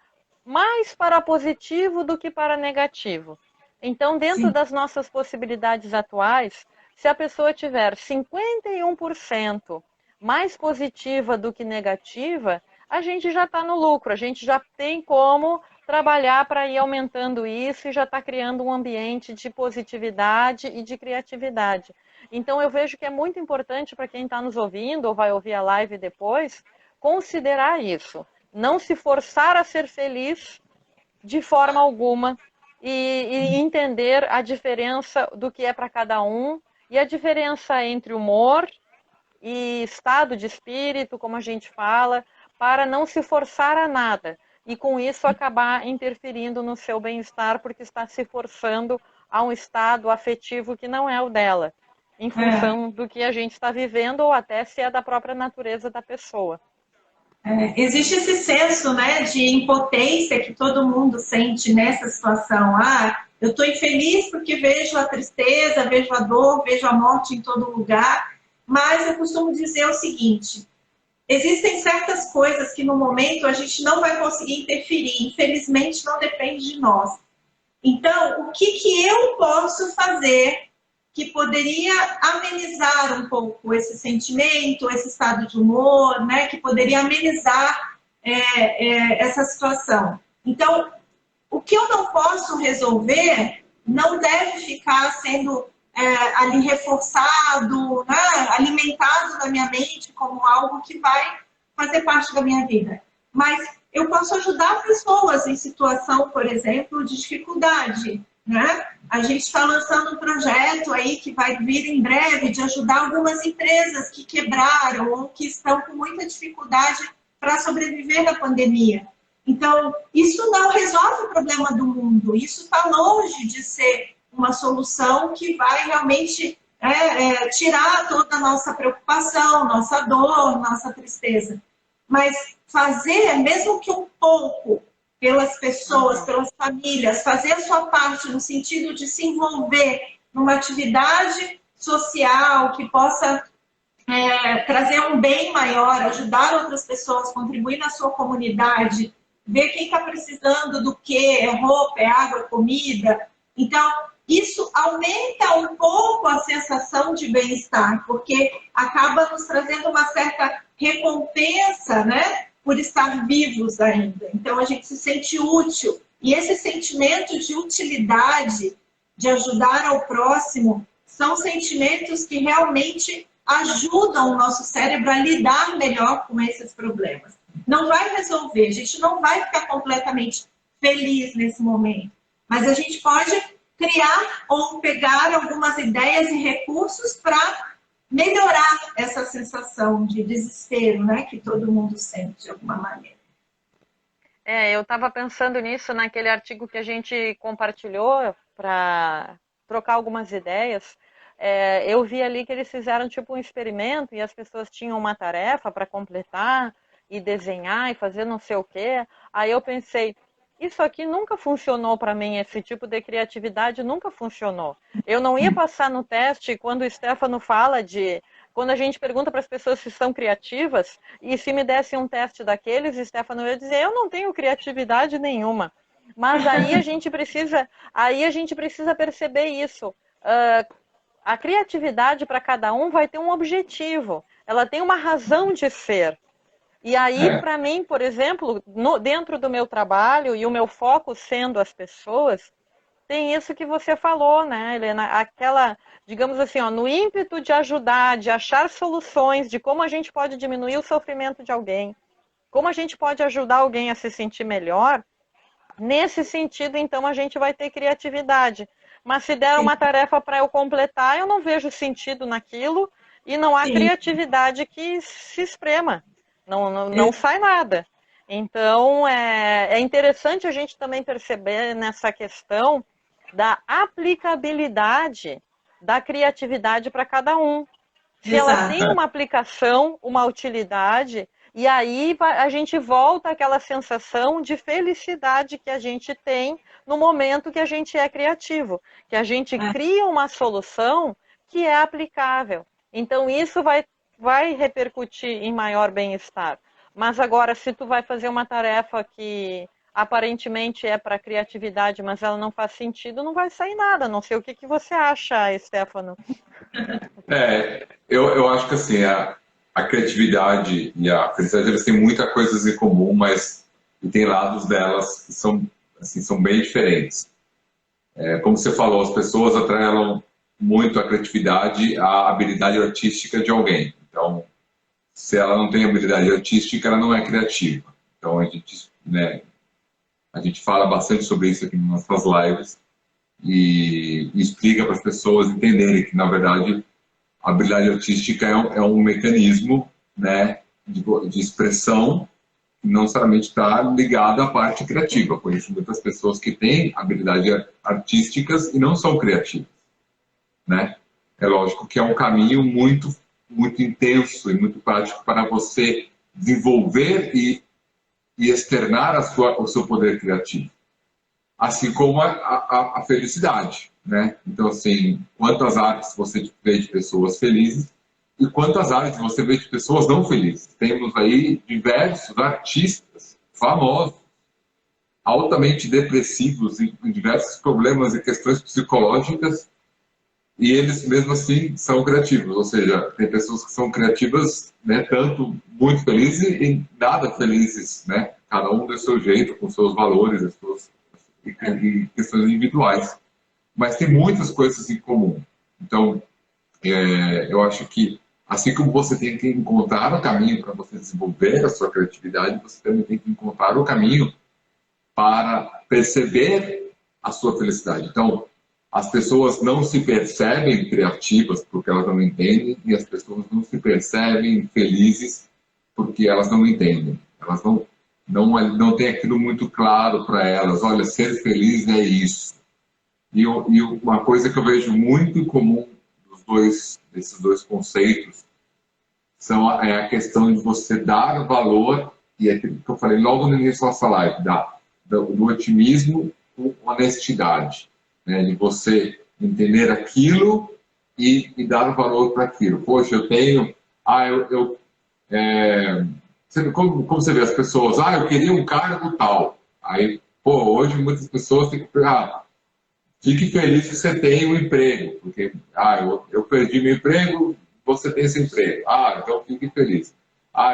mais para positivo do que para negativo. Então, dentro das nossas possibilidades atuais, se a pessoa tiver 51% mais positiva do que negativa, a gente já está no lucro, a gente já tem como trabalhar para ir aumentando isso e já está criando um ambiente de positividade e de criatividade. Então, eu vejo que é muito importante para quem está nos ouvindo ou vai ouvir a live depois, considerar isso. Não se forçar a ser feliz de forma alguma e entender a diferença do que é para cada um e a diferença entre humor e estado de espírito, como a gente fala, para não se forçar a nada e com isso acabar interferindo no seu bem-estar porque está se forçando a um estado afetivo que não é o dela, em função do que a gente está vivendo ou até se é da própria natureza da pessoa. Existe esse senso, né, de impotência que todo mundo sente nessa situação. Eu estou infeliz porque vejo a tristeza, vejo a dor, vejo a morte em todo lugar, mas eu costumo dizer o seguinte, existem certas coisas que no momento a gente não vai conseguir interferir, infelizmente não depende de nós. Então, o que eu posso fazer que poderia amenizar um pouco esse sentimento, esse estado de humor, né? Que poderia amenizar essa situação. Então, o que eu não posso resolver não deve ficar sendo ali reforçado, né? Alimentado na minha mente como algo que vai fazer parte da minha vida. Mas eu posso ajudar pessoas em situação, por exemplo, de dificuldade, né? A gente está lançando um projeto aí que vai vir em breve de ajudar algumas empresas que quebraram ou que estão com muita dificuldade para sobreviver na pandemia. Então, isso não resolve o problema do mundo, isso está longe de ser uma solução que vai realmente tirar toda a nossa preocupação, nossa dor, nossa tristeza. Mas fazer, mesmo que um pouco, pelas pessoas, pelas famílias, fazer a sua parte no sentido de se envolver numa atividade social que possa trazer um bem maior, ajudar outras pessoas, contribuir na sua comunidade, ver quem está precisando do que, é roupa, é água, é comida. Então, isso aumenta um pouco a sensação de bem-estar, porque acaba nos trazendo uma certa recompensa, né? Por estar vivos ainda. Então, a gente se sente útil. E esse sentimento de utilidade, de ajudar ao próximo, são sentimentos que realmente ajudam o nosso cérebro a lidar melhor com esses problemas. Não vai resolver, a gente não vai ficar completamente feliz nesse momento, mas a gente pode criar ou pegar algumas ideias e recursos para melhorar essa sensação de desespero, né, que todo mundo sente de alguma maneira. Eu estava pensando nisso naquele artigo que a gente compartilhou para trocar algumas ideias. Eu vi ali que eles fizeram tipo um experimento e as pessoas tinham uma tarefa para completar e desenhar e fazer não sei o quê. Aí eu pensei, isso aqui nunca funcionou para mim, esse tipo de criatividade nunca funcionou. Eu não ia passar no teste quando o Stefano fala de... Quando a gente pergunta para as pessoas se são criativas, e se me desse um teste daqueles, o Stefano ia dizer, eu não tenho criatividade nenhuma. Mas aí a gente precisa perceber isso. A criatividade para cada um vai ter um objetivo. Ela tem uma razão de ser. E aí, para mim, por exemplo, dentro do meu trabalho e o meu foco sendo as pessoas, tem isso que você falou, né, Helena? Aquela, digamos assim, no ímpeto de ajudar, de achar soluções, de como a gente pode diminuir o sofrimento de alguém, como a gente pode ajudar alguém a se sentir melhor, nesse sentido, então, a gente vai ter criatividade. Mas se der uma tarefa para eu completar, eu não vejo sentido naquilo, e não há Sim. criatividade que se esprema, não sai nada. Então, é interessante a gente também perceber nessa questão da aplicabilidade da criatividade para cada um. Se ela Exato. tem uma aplicação, uma utilidade, e aí a gente volta àquela sensação de felicidade que a gente tem no momento que a gente é criativo, que a gente cria uma solução que é aplicável. Então, isso vai repercutir em maior bem-estar. Mas agora, se tu vai fazer uma tarefa que aparentemente é para criatividade, mas ela não faz sentido, não vai sair nada. Não sei o que você acha, Stefano. Eu acho que assim, a criatividade e a felicidade, eles têm muitas coisas em comum, mas tem lados delas que são, assim, são bem diferentes. Como você falou, as pessoas atrelam muito a criatividade à habilidade artística de alguém. Então, se ela não tem habilidade artística, ela não é criativa. Então, a gente fala bastante sobre isso aqui nas nossas lives e explica para as pessoas entenderem que, na verdade, a habilidade artística é um mecanismo, né, de expressão que não necessariamente está ligado à parte criativa. Conheço muitas pessoas que têm habilidades artísticas e não são criativas, né? É lógico que é um caminho muito, muito intenso e muito prático para você desenvolver e externar o seu poder criativo. Assim como a felicidade, né? Então, assim, quantas artes você vê de pessoas felizes e quantas artes você vê de pessoas não felizes. Temos aí diversos artistas famosos, altamente depressivos e com diversos problemas e questões psicológicas, e eles mesmo assim são criativos. Ou seja, tem pessoas que são criativas, né, tanto muito felizes e nada felizes, né? Cada um do seu jeito, com seus valores, as suas e questões individuais. Mas tem muitas coisas em comum. Então, eu acho que, assim como você tem que encontrar o caminho para você desenvolver a sua criatividade, você também tem que encontrar o caminho para perceber a sua felicidade. Então, as pessoas não se percebem criativas porque elas não entendem, e as pessoas não se percebem felizes porque elas não entendem. Elas não têm aquilo muito claro para elas. Olha, ser feliz é isso. E uma coisa que eu vejo muito em comum desses dois conceitos é a questão de você dar valor, e é aquilo que eu falei logo no início da nossa live, do otimismo com honestidade, né? De você entender aquilo e dar valor para aquilo. Poxa, eu tenho... Como você vê as pessoas, eu queria um cargo tal. Aí, hoje muitas pessoas têm que fique feliz se você tem um emprego, porque eu perdi meu emprego, você tem esse emprego. Então fique feliz.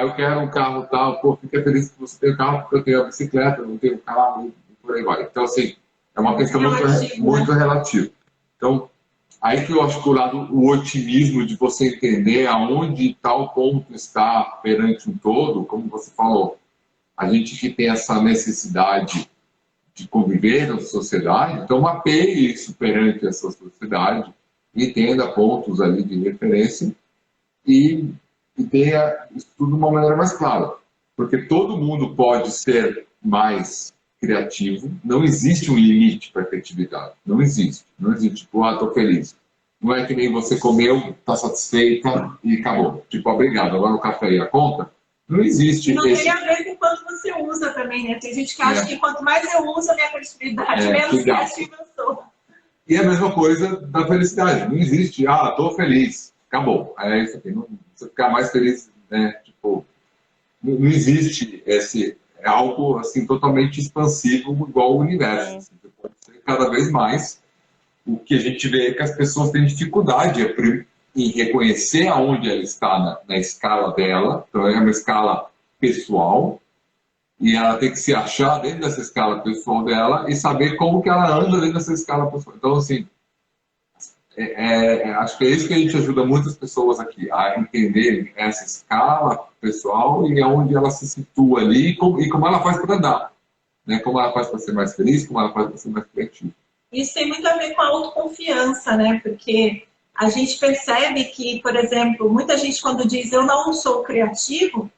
Eu quero um carro tal, fica feliz que você tem um carro, porque eu tenho a bicicleta, eu não tenho carro, e por aí vai. Então, assim, é uma questão muito relativa. Então, aí que eu acho que o otimismo de você entender aonde tal ponto está perante um todo, como você falou, a gente que tem essa necessidade de conviver na sociedade, então mapeie isso perante essa sociedade, entenda pontos ali de referência e tenha isso tudo de uma maneira mais clara. Porque todo mundo pode ser mais criativo, não existe um limite para a criatividade, não existe. Não existe, tipo, estou feliz. Não é que nem você comeu, está satisfeita e acabou. Tipo, obrigado, agora o café e a conta. Não existe. E não tem a ver com quanto você usa também, né? Tem gente que acha que quanto mais eu uso a minha criatividade, menos criativa eu sou. E a mesma coisa da felicidade. Não existe, estou feliz, acabou. É isso aqui. Não, você ficar mais feliz, né? Tipo, não existe algo assim totalmente expansivo igual ao universo. Assim, você pode ser cada vez mais. O que a gente vê é que as pessoas têm dificuldade em reconhecer aonde ela está na escala dela. Então, é uma escala pessoal, e ela tem que se achar dentro dessa escala pessoal dela e saber como que ela anda dentro dessa escala pessoal. Então, assim, acho que é isso que a gente ajuda muitas pessoas aqui, a entender essa escala pessoal e aonde ela se situa ali e como ela faz para andar, né? Como ela faz para ser mais feliz, como ela faz para ser mais criativa. Isso tem muito a ver com a autoconfiança, né? Porque A gente percebe que, por exemplo, muita gente quando diz eu não sou criativo,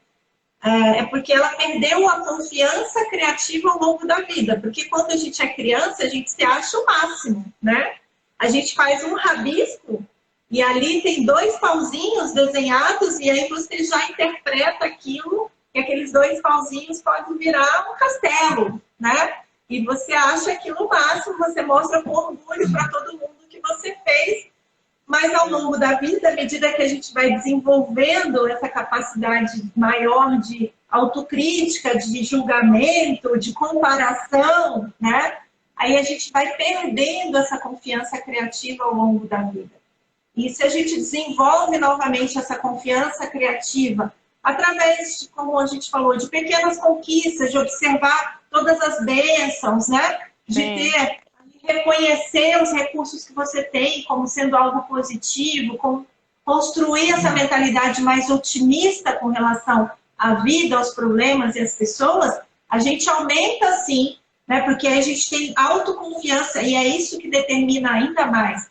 é porque ela perdeu a confiança criativa ao longo da vida. Porque quando a gente é criança, a gente se acha o máximo, né? A gente faz um rabisco e ali tem 2 pauzinhos desenhados e aí você já interpreta aquilo e aqueles 2 pauzinhos podem virar um castelo, né? E você acha aquilo o máximo, você mostra com orgulho para todo mundo que você fez. Mas ao longo da vida, à medida que a gente vai desenvolvendo essa capacidade maior de autocrítica, de julgamento, de comparação, né? Aí a gente vai perdendo essa confiança criativa ao longo da vida. E se a gente desenvolve novamente essa confiança criativa através, de, como a gente falou, de pequenas conquistas, de observar todas as bênçãos, né? De ter reconhecer os recursos que você tem como sendo algo positivo, construir essa mentalidade mais otimista com relação à vida, aos problemas e às pessoas, a gente aumenta sim, né? Porque a gente tem autoconfiança e é isso que determina ainda mais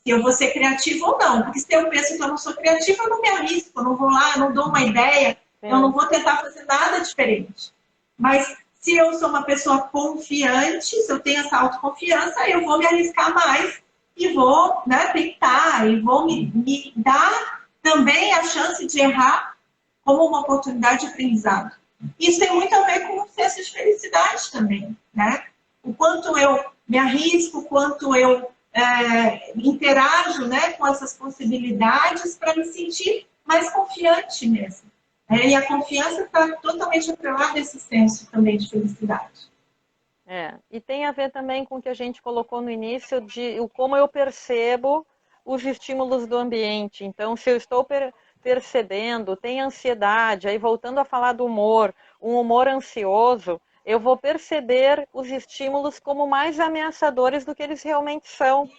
se eu vou ser criativo ou não. Porque se eu penso que eu não sou criativa, eu não me arrisco, eu não vou lá, eu não dou uma ideia, eu não vou tentar fazer nada diferente. Mas se eu sou uma pessoa confiante, se eu tenho essa autoconfiança, eu vou me arriscar mais e vou, né, tentar e vou me dar também a chance de errar como uma oportunidade de aprendizado. Isso tem muito a ver com o senso de felicidade também, né? O quanto eu me arrisco, o quanto eu interajo, né, com essas possibilidades para me sentir mais confiante mesmo. E a confiança está totalmente atrelada a esse senso também de felicidade. E tem a ver também com o que a gente colocou no início de como eu percebo os estímulos do ambiente. Então, se eu estou percebendo, tem ansiedade, aí voltando a falar do humor, um humor ansioso, eu vou perceber os estímulos como mais ameaçadores do que eles realmente são.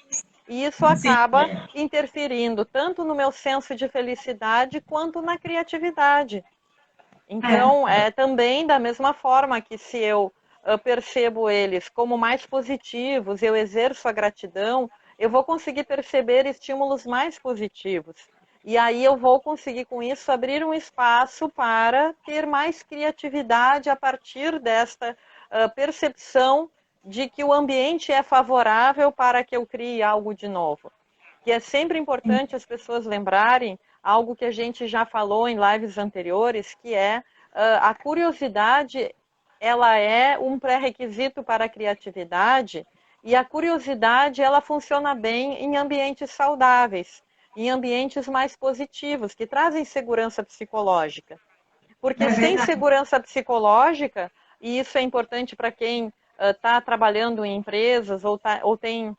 E isso acaba interferindo tanto no meu senso de felicidade quanto na criatividade. Então, também da mesma forma que se eu percebo eles como mais positivos, eu exerço a gratidão, eu vou conseguir perceber estímulos mais positivos. E aí eu vou conseguir com isso abrir um espaço para ter mais criatividade a partir desta percepção de que o ambiente é favorável para que eu crie algo de novo. Que é sempre importante as pessoas lembrarem algo que a gente já falou em lives anteriores, que é a curiosidade, ela é um pré-requisito para a criatividade, e a curiosidade, ela funciona bem em ambientes saudáveis, em ambientes mais positivos, que trazem segurança psicológica. Porque sem segurança psicológica, e isso é importante para quem está trabalhando em empresas ou tem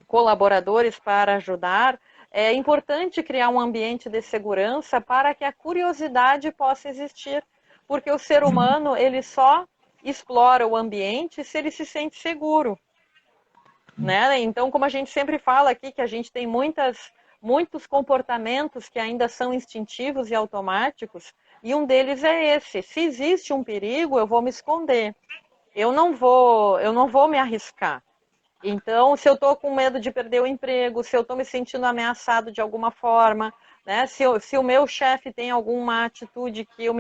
colaboradores para ajudar, é importante criar um ambiente de segurança para que a curiosidade possa existir. Porque o ser humano, ele só explora o ambiente se ele se sente seguro. Né? Então, como a gente sempre fala aqui, que a gente tem muitos comportamentos que ainda são instintivos e automáticos, e um deles é esse: se existe um perigo, eu vou me esconder. Eu não vou me arriscar. Então, se eu estou com medo de perder o emprego, se eu estou me sentindo ameaçado de alguma forma, né? Se o meu chefe tem alguma atitude que eu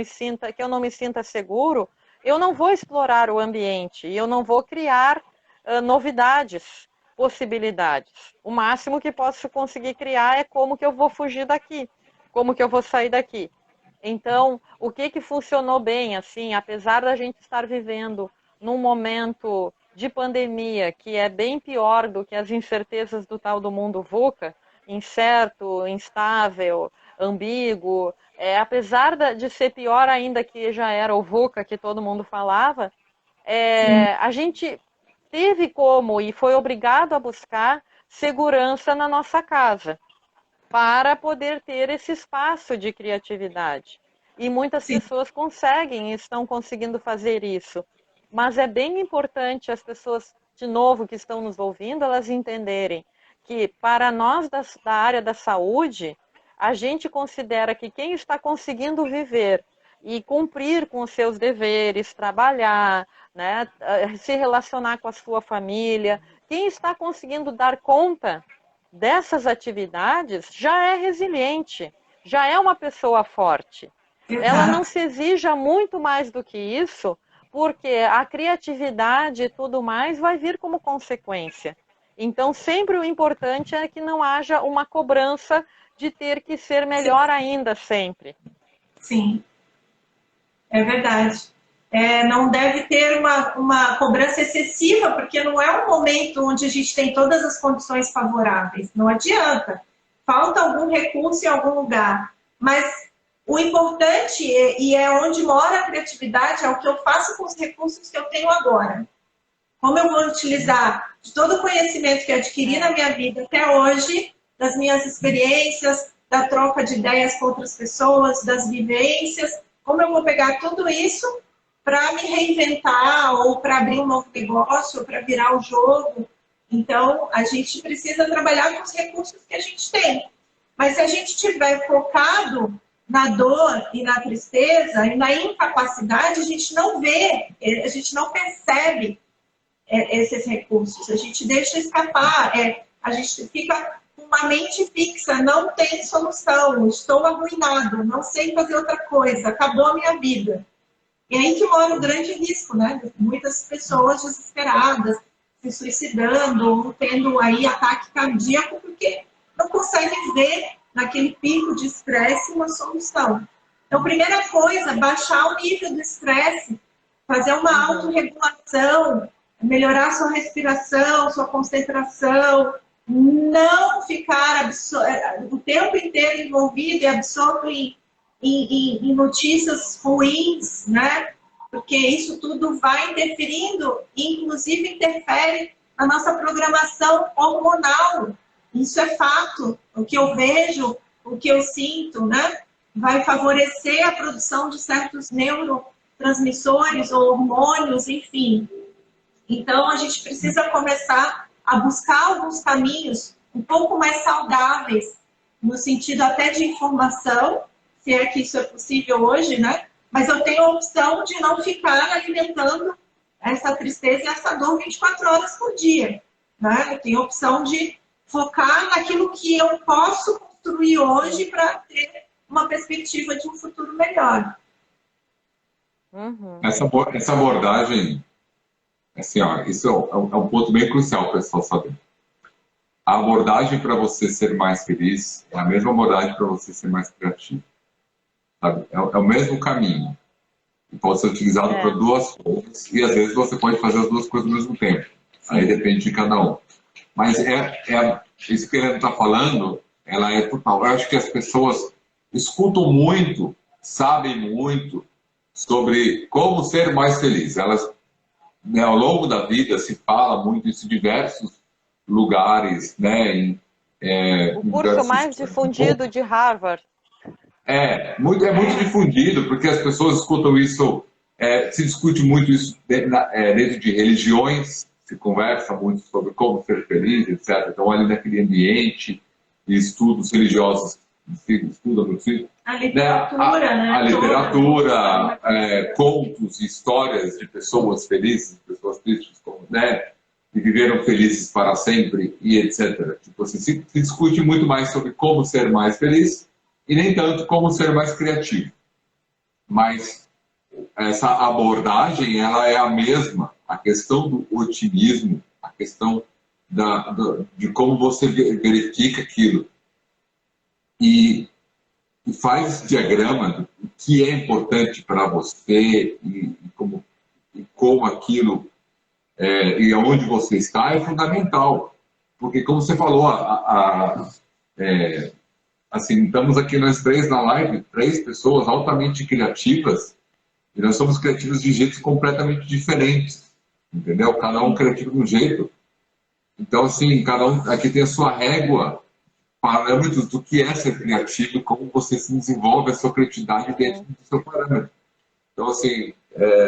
não me sinta seguro, eu não vou explorar o ambiente e eu não vou criar novidades, possibilidades. O máximo que posso conseguir criar é como que eu vou fugir daqui, como que eu vou sair daqui. Então, o que funcionou bem, assim, apesar da gente estar vivendo num momento de pandemia que é bem pior do que as incertezas do tal do mundo VUCA, incerto, instável, ambíguo, apesar de ser pior ainda que já era o VUCA que todo mundo falava, a gente teve como e foi obrigado a buscar segurança na nossa casa para poder ter esse espaço de criatividade. E muitas pessoas conseguem e estão conseguindo fazer isso. Mas é bem importante as pessoas, de novo, que estão nos ouvindo, elas entenderem que para nós da área da saúde, a gente considera que quem está conseguindo viver e cumprir com os seus deveres, trabalhar, né, se relacionar com a sua família, quem está conseguindo dar conta dessas atividades já é resiliente, já é uma pessoa forte. Exato. Ela não se exija muito mais do que isso, porque a criatividade e tudo mais vai vir como consequência. Então, sempre o importante é que não haja uma cobrança de ter que ser melhor ainda sempre. Sim, é verdade. Não deve ter uma cobrança excessiva, porque não é um momento onde a gente tem todas as condições favoráveis. Não adianta. Falta algum recurso em algum lugar. Mas o importante, e é onde mora a criatividade, é o que eu faço com os recursos que eu tenho agora. Como eu vou utilizar de todo o conhecimento que eu adquiri na minha vida até hoje, das minhas experiências, da troca de ideias com outras pessoas, das vivências, como eu vou pegar tudo isso para me reinventar, ou para abrir um novo negócio, ou para virar o jogo. Então, a gente precisa trabalhar com os recursos que a gente tem. Mas se a gente estiver focado na dor e na tristeza e na incapacidade, a gente não vê, a gente não percebe esses recursos. A gente deixa escapar, a gente fica com uma mente fixa, não tem solução, estou arruinado, não sei fazer outra coisa, acabou a minha vida. E aí que mora o grande risco, né? Muitas pessoas desesperadas, se suicidando, tendo aí ataque cardíaco, porque não conseguem ver naquele pico de estresse uma solução. Então, primeira coisa, baixar o nível do estresse, fazer uma autorregulação, melhorar sua respiração, sua concentração, não ficar o tempo inteiro envolvido e absorto em notícias ruins, né? Porque isso tudo vai interferindo e, inclusive, interfere na nossa programação hormonal. Isso é fato. O que eu vejo, o que eu sinto, né? Vai favorecer a produção de certos neurotransmissores ou hormônios, enfim. Então, a gente precisa começar a buscar alguns caminhos um pouco mais saudáveis, no sentido até de informação, se é que isso é possível hoje, né? Mas eu tenho a opção de não ficar alimentando essa tristeza e essa dor 24 horas por dia, né? Eu tenho a opção de focar naquilo que eu posso construir hoje para ter uma perspectiva de um futuro melhor. Uhum. Essa abordagem, assim, ó, isso é um ponto bem crucial para o pessoal saber. A abordagem para você ser mais feliz é a mesma abordagem para você ser mais criativo. Sabe? É o mesmo caminho. E pode ser utilizado para duas coisas, e às vezes você pode fazer as duas coisas ao mesmo tempo. Aí depende de cada um. Mas isso que ele está falando, ela é total. Eu acho que as pessoas escutam muito, sabem muito sobre como ser mais feliz. Elas, né, ao longo da vida, se fala muito isso em diversos lugares, né? O curso mais difundido de Harvard. É muito difundido, porque as pessoas escutam isso, se discute muito isso dentro de religiões, se conversa muito sobre como ser feliz, etc. Então, ali naquele ambiente de estudos religiosos, se estuda muito isso. A literatura, né? A literatura, contos e histórias de pessoas felizes, pessoas tristes, né? Que viveram felizes para sempre, e etc. Tipo assim, se discute muito mais sobre como ser mais feliz, e nem tanto como ser mais criativo. Mas essa abordagem, ela é a mesma. A questão do otimismo, a questão de como você verifica aquilo e faz esse diagrama do que é importante para você e como aquilo e aonde você está é fundamental. Porque, como você falou, assim, estamos aqui nós três na live, 3 pessoas altamente criativas, e nós somos criativos de jeitos completamente diferentes, entendeu? Cada um criativo de um jeito. Então, assim, cada um aqui tem a sua régua, parâmetros do que é ser criativo, como você se desenvolve a sua criatividade dentro do seu parâmetro. Então, assim,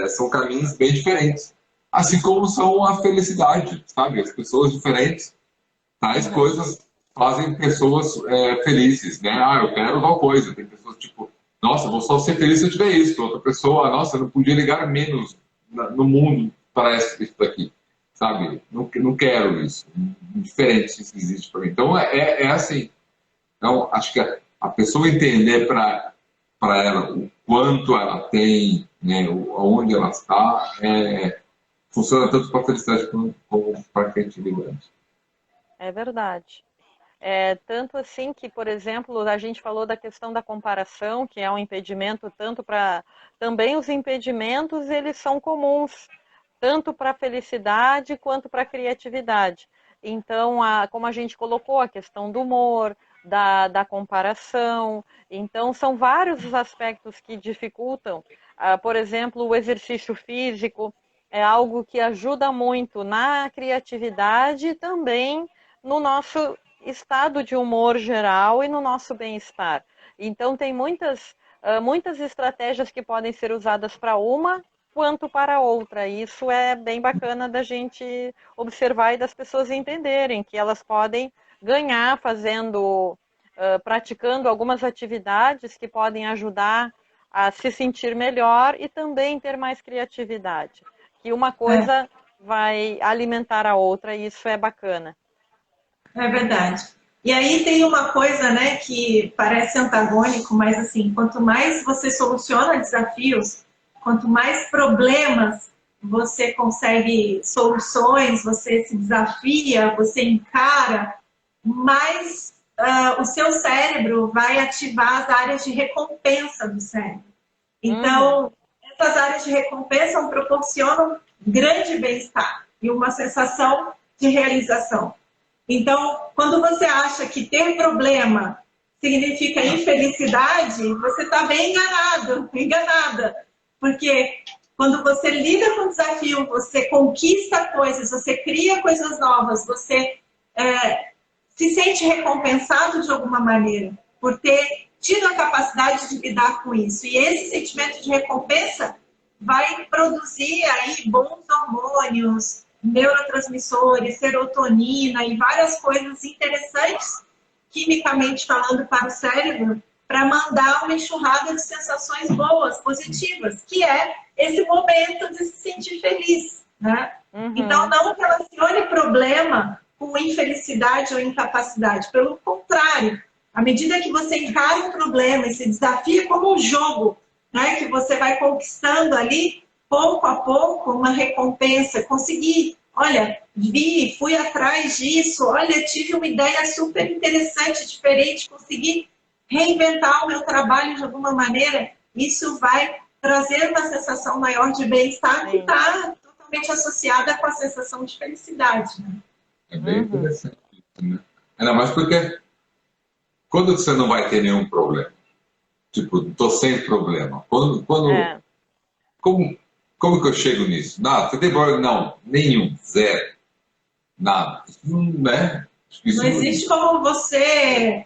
são caminhos bem diferentes. Assim como são a felicidade, sabe? As pessoas diferentes, tais coisas fazem pessoas felizes, né? Ah, eu quero tal coisa. Tem pessoas tipo, nossa, vou só ser feliz se eu tiver isso. Outra pessoa, nossa, eu não podia ligar menos no mundo para isso daqui. sabe? Não quero isso. Diferente isso que existe para mim. Então, é assim. Então, acho que a pessoa entender para ela o quanto ela tem, né, onde ela está, funciona tanto para a felicidade como para a criatividade. É verdade. É, tanto assim que, por exemplo, a gente falou da questão da comparação, que é um impedimento tanto para... Também os impedimentos, eles são comuns, tanto para a felicidade quanto para a criatividade. Então, como a gente colocou, a questão do humor, da comparação. Então, são vários os aspectos que dificultam. Por exemplo, o exercício físico é algo que ajuda muito na criatividade e também no nosso estado de humor geral e no nosso bem-estar. Então, tem muitas estratégias que podem ser usadas para uma quanto para outra. Isso é bem bacana da gente observar e das pessoas entenderem que elas podem ganhar praticando algumas atividades que podem ajudar a se sentir melhor e também ter mais criatividade. Que uma coisa vai alimentar a outra e isso é bacana. É verdade. E aí tem uma coisa, né, que parece antagônico, mas assim, quanto mais você soluciona desafios, quanto mais problemas você consegue soluções, você se desafia, você encara, mais o seu cérebro vai ativar as áreas de recompensa do cérebro. Então, essas áreas de recompensa proporcionam grande bem-estar e uma sensação de realização. Então, quando você acha que ter problema significa infelicidade, você está bem enganado, enganada. Porque quando você lida com o desafio, você conquista coisas, você cria coisas novas, você se sente recompensado de alguma maneira por ter tido a capacidade de lidar com isso. E esse sentimento de recompensa vai produzir aí bons hormônios, neurotransmissores, serotonina e várias coisas interessantes, quimicamente falando, para o cérebro, para mandar uma enxurrada de sensações boas, positivas, que é esse momento de se sentir feliz, né? Então, não relacione problema com infelicidade ou incapacidade. Pelo contrário, à medida que você encara um problema e se desafia como um jogo, né, que você vai conquistando ali, pouco a pouco, uma recompensa. Consegui, olha, fui atrás disso, olha, tive uma ideia super interessante, diferente, consegui reinventar o meu trabalho de alguma maneira. Isso vai trazer uma sensação maior de bem-estar que está totalmente associada com a sensação de felicidade. Né? É bem interessante isso, né? Ainda mais porque quando você não vai ter nenhum problema, tipo, estou sem problema, como que eu chego nisso? Nada, você tem problema? Não, nenhum, zero, nada. Isso não, né? Isso não existe como você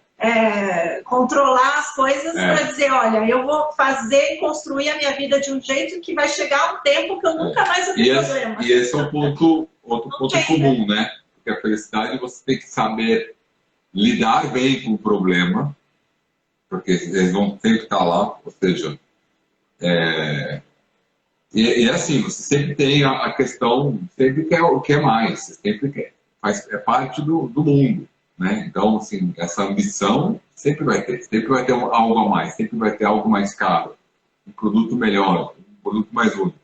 controlar as coisas para dizer, olha, eu vou fazer e construir a minha vida de um jeito que vai chegar um tempo que eu nunca mais vou ter problema. E esse é um outro ponto comum, né? Porque a felicidade você tem que saber lidar bem com o problema, porque eles vão sempre estar lá, ou seja, e assim, você sempre tem a questão, sempre quer o que é mais, você sempre quer, é parte do mundo, né? Então, assim, essa ambição sempre vai ter algo a mais, sempre vai ter algo mais caro, um produto melhor, um produto mais único.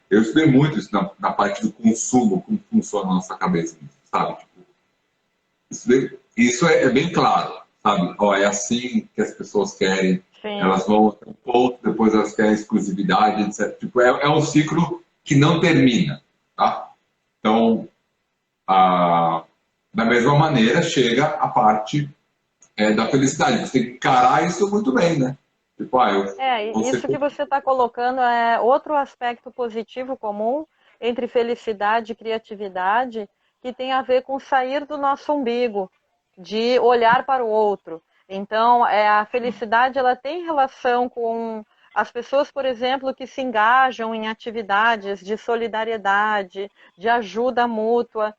Eu estudei muito isso na parte do consumo, como funciona a nossa cabeça, sabe? Tipo, isso é bem claro, sabe? É assim que as pessoas querem. Sim. Elas vão até um ponto, depois elas querem exclusividade, etc. Tipo, é um ciclo que não termina, tá? Então, da mesma maneira, chega a parte da felicidade. Você tem que encarar isso muito bem, né? Tipo, isso que você está colocando é outro aspecto positivo comum entre felicidade e criatividade, que tem a ver com sair do nosso umbigo, de olhar para o outro. Então, a felicidade ela tem relação com as pessoas, por exemplo, que se engajam em atividades de solidariedade, de ajuda mútua,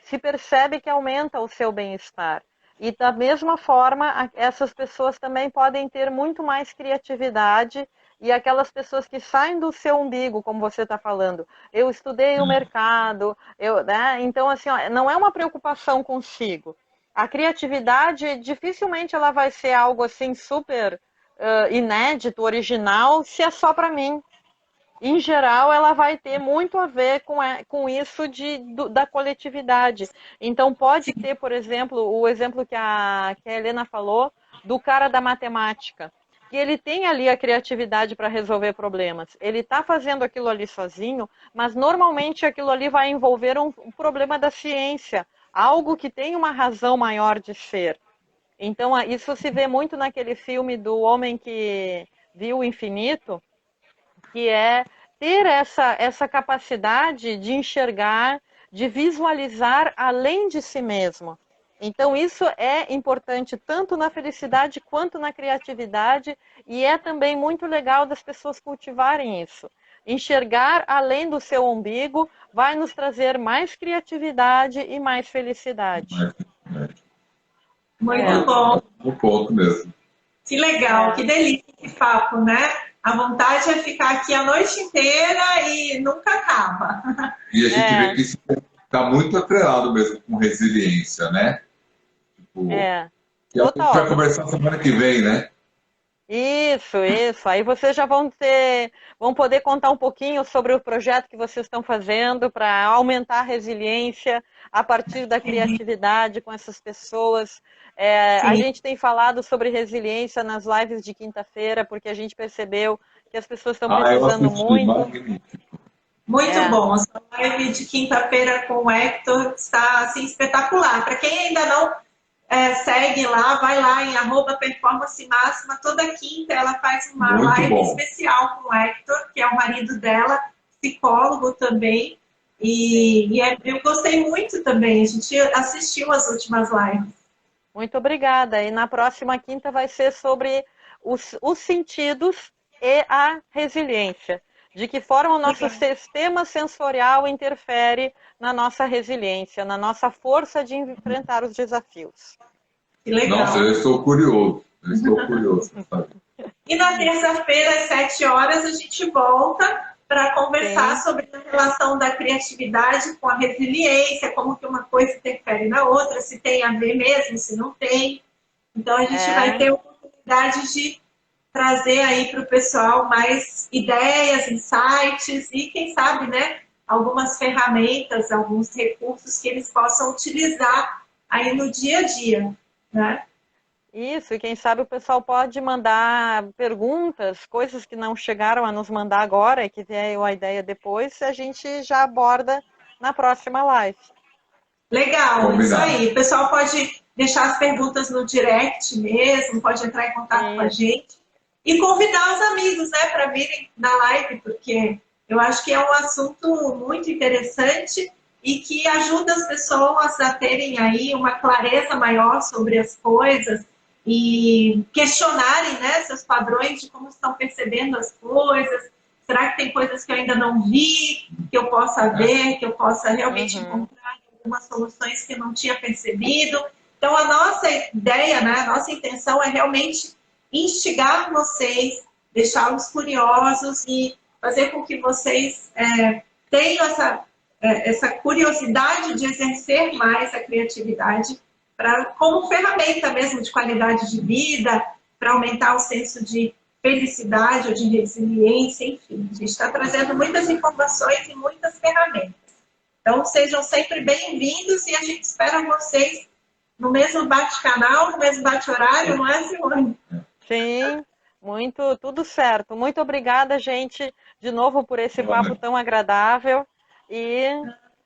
se percebe que aumenta o seu bem-estar. E da mesma forma, essas pessoas também podem ter muito mais criatividade, e aquelas pessoas que saem do seu umbigo, como você está falando, eu estudei o mercado, né? Então, assim, ó, não é uma preocupação consigo. A criatividade, dificilmente ela vai ser algo assim super inédito, original, se é só para mim. Em geral, ela vai ter muito a ver com isso da coletividade. Então, pode ter, por exemplo, o exemplo que a Helena falou, do cara da matemática, que ele tem ali a criatividade para resolver problemas. Ele está fazendo aquilo ali sozinho, mas normalmente aquilo ali vai envolver um problema da ciência, algo que tem uma razão maior de ser. Então, isso se vê muito naquele filme do Homem que Viu o Infinito, que é ter essa capacidade de enxergar, de visualizar além de si mesmo. Então, isso é importante tanto na felicidade quanto na criatividade, e é também muito legal das pessoas cultivarem isso. Enxergar além do seu umbigo vai nos trazer mais criatividade e mais felicidade. Muito bom. Um ponto mesmo. Que legal, que delícia esse papo, né? A vontade é ficar aqui a noite inteira e nunca acaba. E a gente vê que isso está muito atrelado mesmo com resiliência, né? Tipo, que a gente vai conversar semana que vem, né? Isso. Aí vocês já vão poder contar um pouquinho sobre o projeto que vocês estão fazendo para aumentar a resiliência a partir da criatividade com essas pessoas. A gente tem falado sobre resiliência nas lives de quinta-feira, porque a gente percebeu que as pessoas estão precisando muito. Muito bom. Essa live de quinta-feira com o Hector está assim, espetacular. Para quem ainda não segue lá, vai lá em @performance máxima. Toda quinta ela faz uma live especial com o Hector, que é o marido dela, psicólogo também. Eu gostei muito também. A gente assistiu as últimas lives. Muito obrigada. E na próxima quinta vai ser sobre os sentidos e a resiliência. De que forma o nosso sistema sensorial interfere na nossa resiliência, na nossa força de enfrentar os desafios. Que legal. Nossa, eu estou curioso. Sabe? E na terça-feira, às 7 horas, a gente volta para conversar sobre a relação da criatividade com a resiliência, como que uma coisa interfere na outra, se tem a ver mesmo, se não tem. Então, a gente vai ter a oportunidade de trazer aí para o pessoal mais ideias, insights e, quem sabe, né, algumas ferramentas, alguns recursos que eles possam utilizar aí no dia a dia, né? Isso, e quem sabe o pessoal pode mandar perguntas, coisas que não chegaram a nos mandar agora e que veio a ideia depois, a gente já aborda na próxima live. Legal, isso aí. O pessoal pode deixar as perguntas no direct mesmo, pode entrar em contato com a gente e convidar os amigos, né, para virem na live, porque eu acho que é um assunto muito interessante e que ajuda as pessoas a terem aí uma clareza maior sobre as coisas e questionarem, né, seus padrões de como estão percebendo as coisas. Será que tem coisas que eu ainda não vi, que eu possa ver, que eu possa realmente encontrar algumas soluções que eu não tinha percebido? Então, a nossa ideia, né, a nossa intenção é realmente instigar vocês, deixá-los curiosos e fazer com que vocês tenham essa curiosidade de exercer mais a criatividade como ferramenta mesmo de qualidade de vida, para aumentar o senso de felicidade ou de resiliência, enfim. A gente está trazendo muitas informações e muitas ferramentas. Então, sejam sempre bem-vindos e a gente espera vocês no mesmo bate-canal, no mesmo bate-horário, não é, Simone? Sim, tudo certo. Muito obrigada, gente, de novo por esse papo tão agradável. E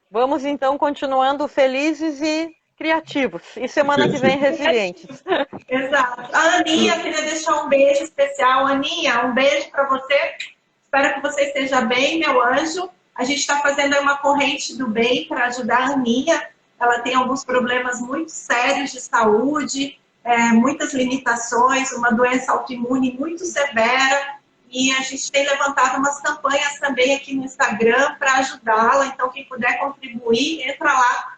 vamos, então, continuando felizes e criativos. E semana que vem, resilientes. Exato. A Aninha queria deixar um beijo especial. Aninha, um beijo para você. Espero que você esteja bem, meu anjo. A gente está fazendo aí uma corrente do bem para ajudar a Aninha. Ela tem alguns problemas muito sérios de saúde, muitas limitações, uma doença autoimune muito severa. E a gente tem levantado umas campanhas também aqui no Instagram para ajudá-la. Então, quem puder contribuir, entra lá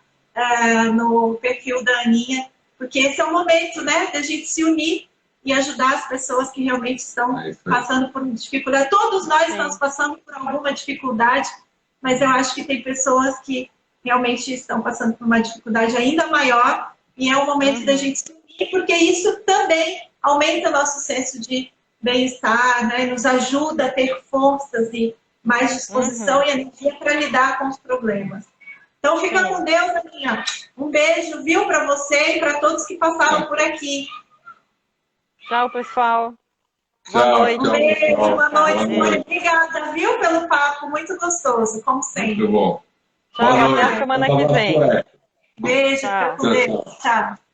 no perfil da Aninha porque esse é o momento, né, da gente se unir e ajudar as pessoas que realmente estão passando por dificuldade. Todos nós estamos passando por alguma dificuldade, mas eu acho que tem pessoas que realmente estão passando por uma dificuldade ainda maior, e é o momento da gente se unir, porque isso também aumenta o nosso senso de bem-estar, né? Nos ajuda a ter forças e mais disposição e energia para lidar com os problemas. Então fica com Deus, Aninha. Um beijo, viu, para você e para todos que passaram por aqui. Tchau, pessoal. Tchau, boa noite. Um beijo, boa noite. Beijo. Obrigada, viu, pelo papo. Muito gostoso, como sempre. Muito bom. Tchau, até a semana que vem. Beijo, fica com Deus. Tchau.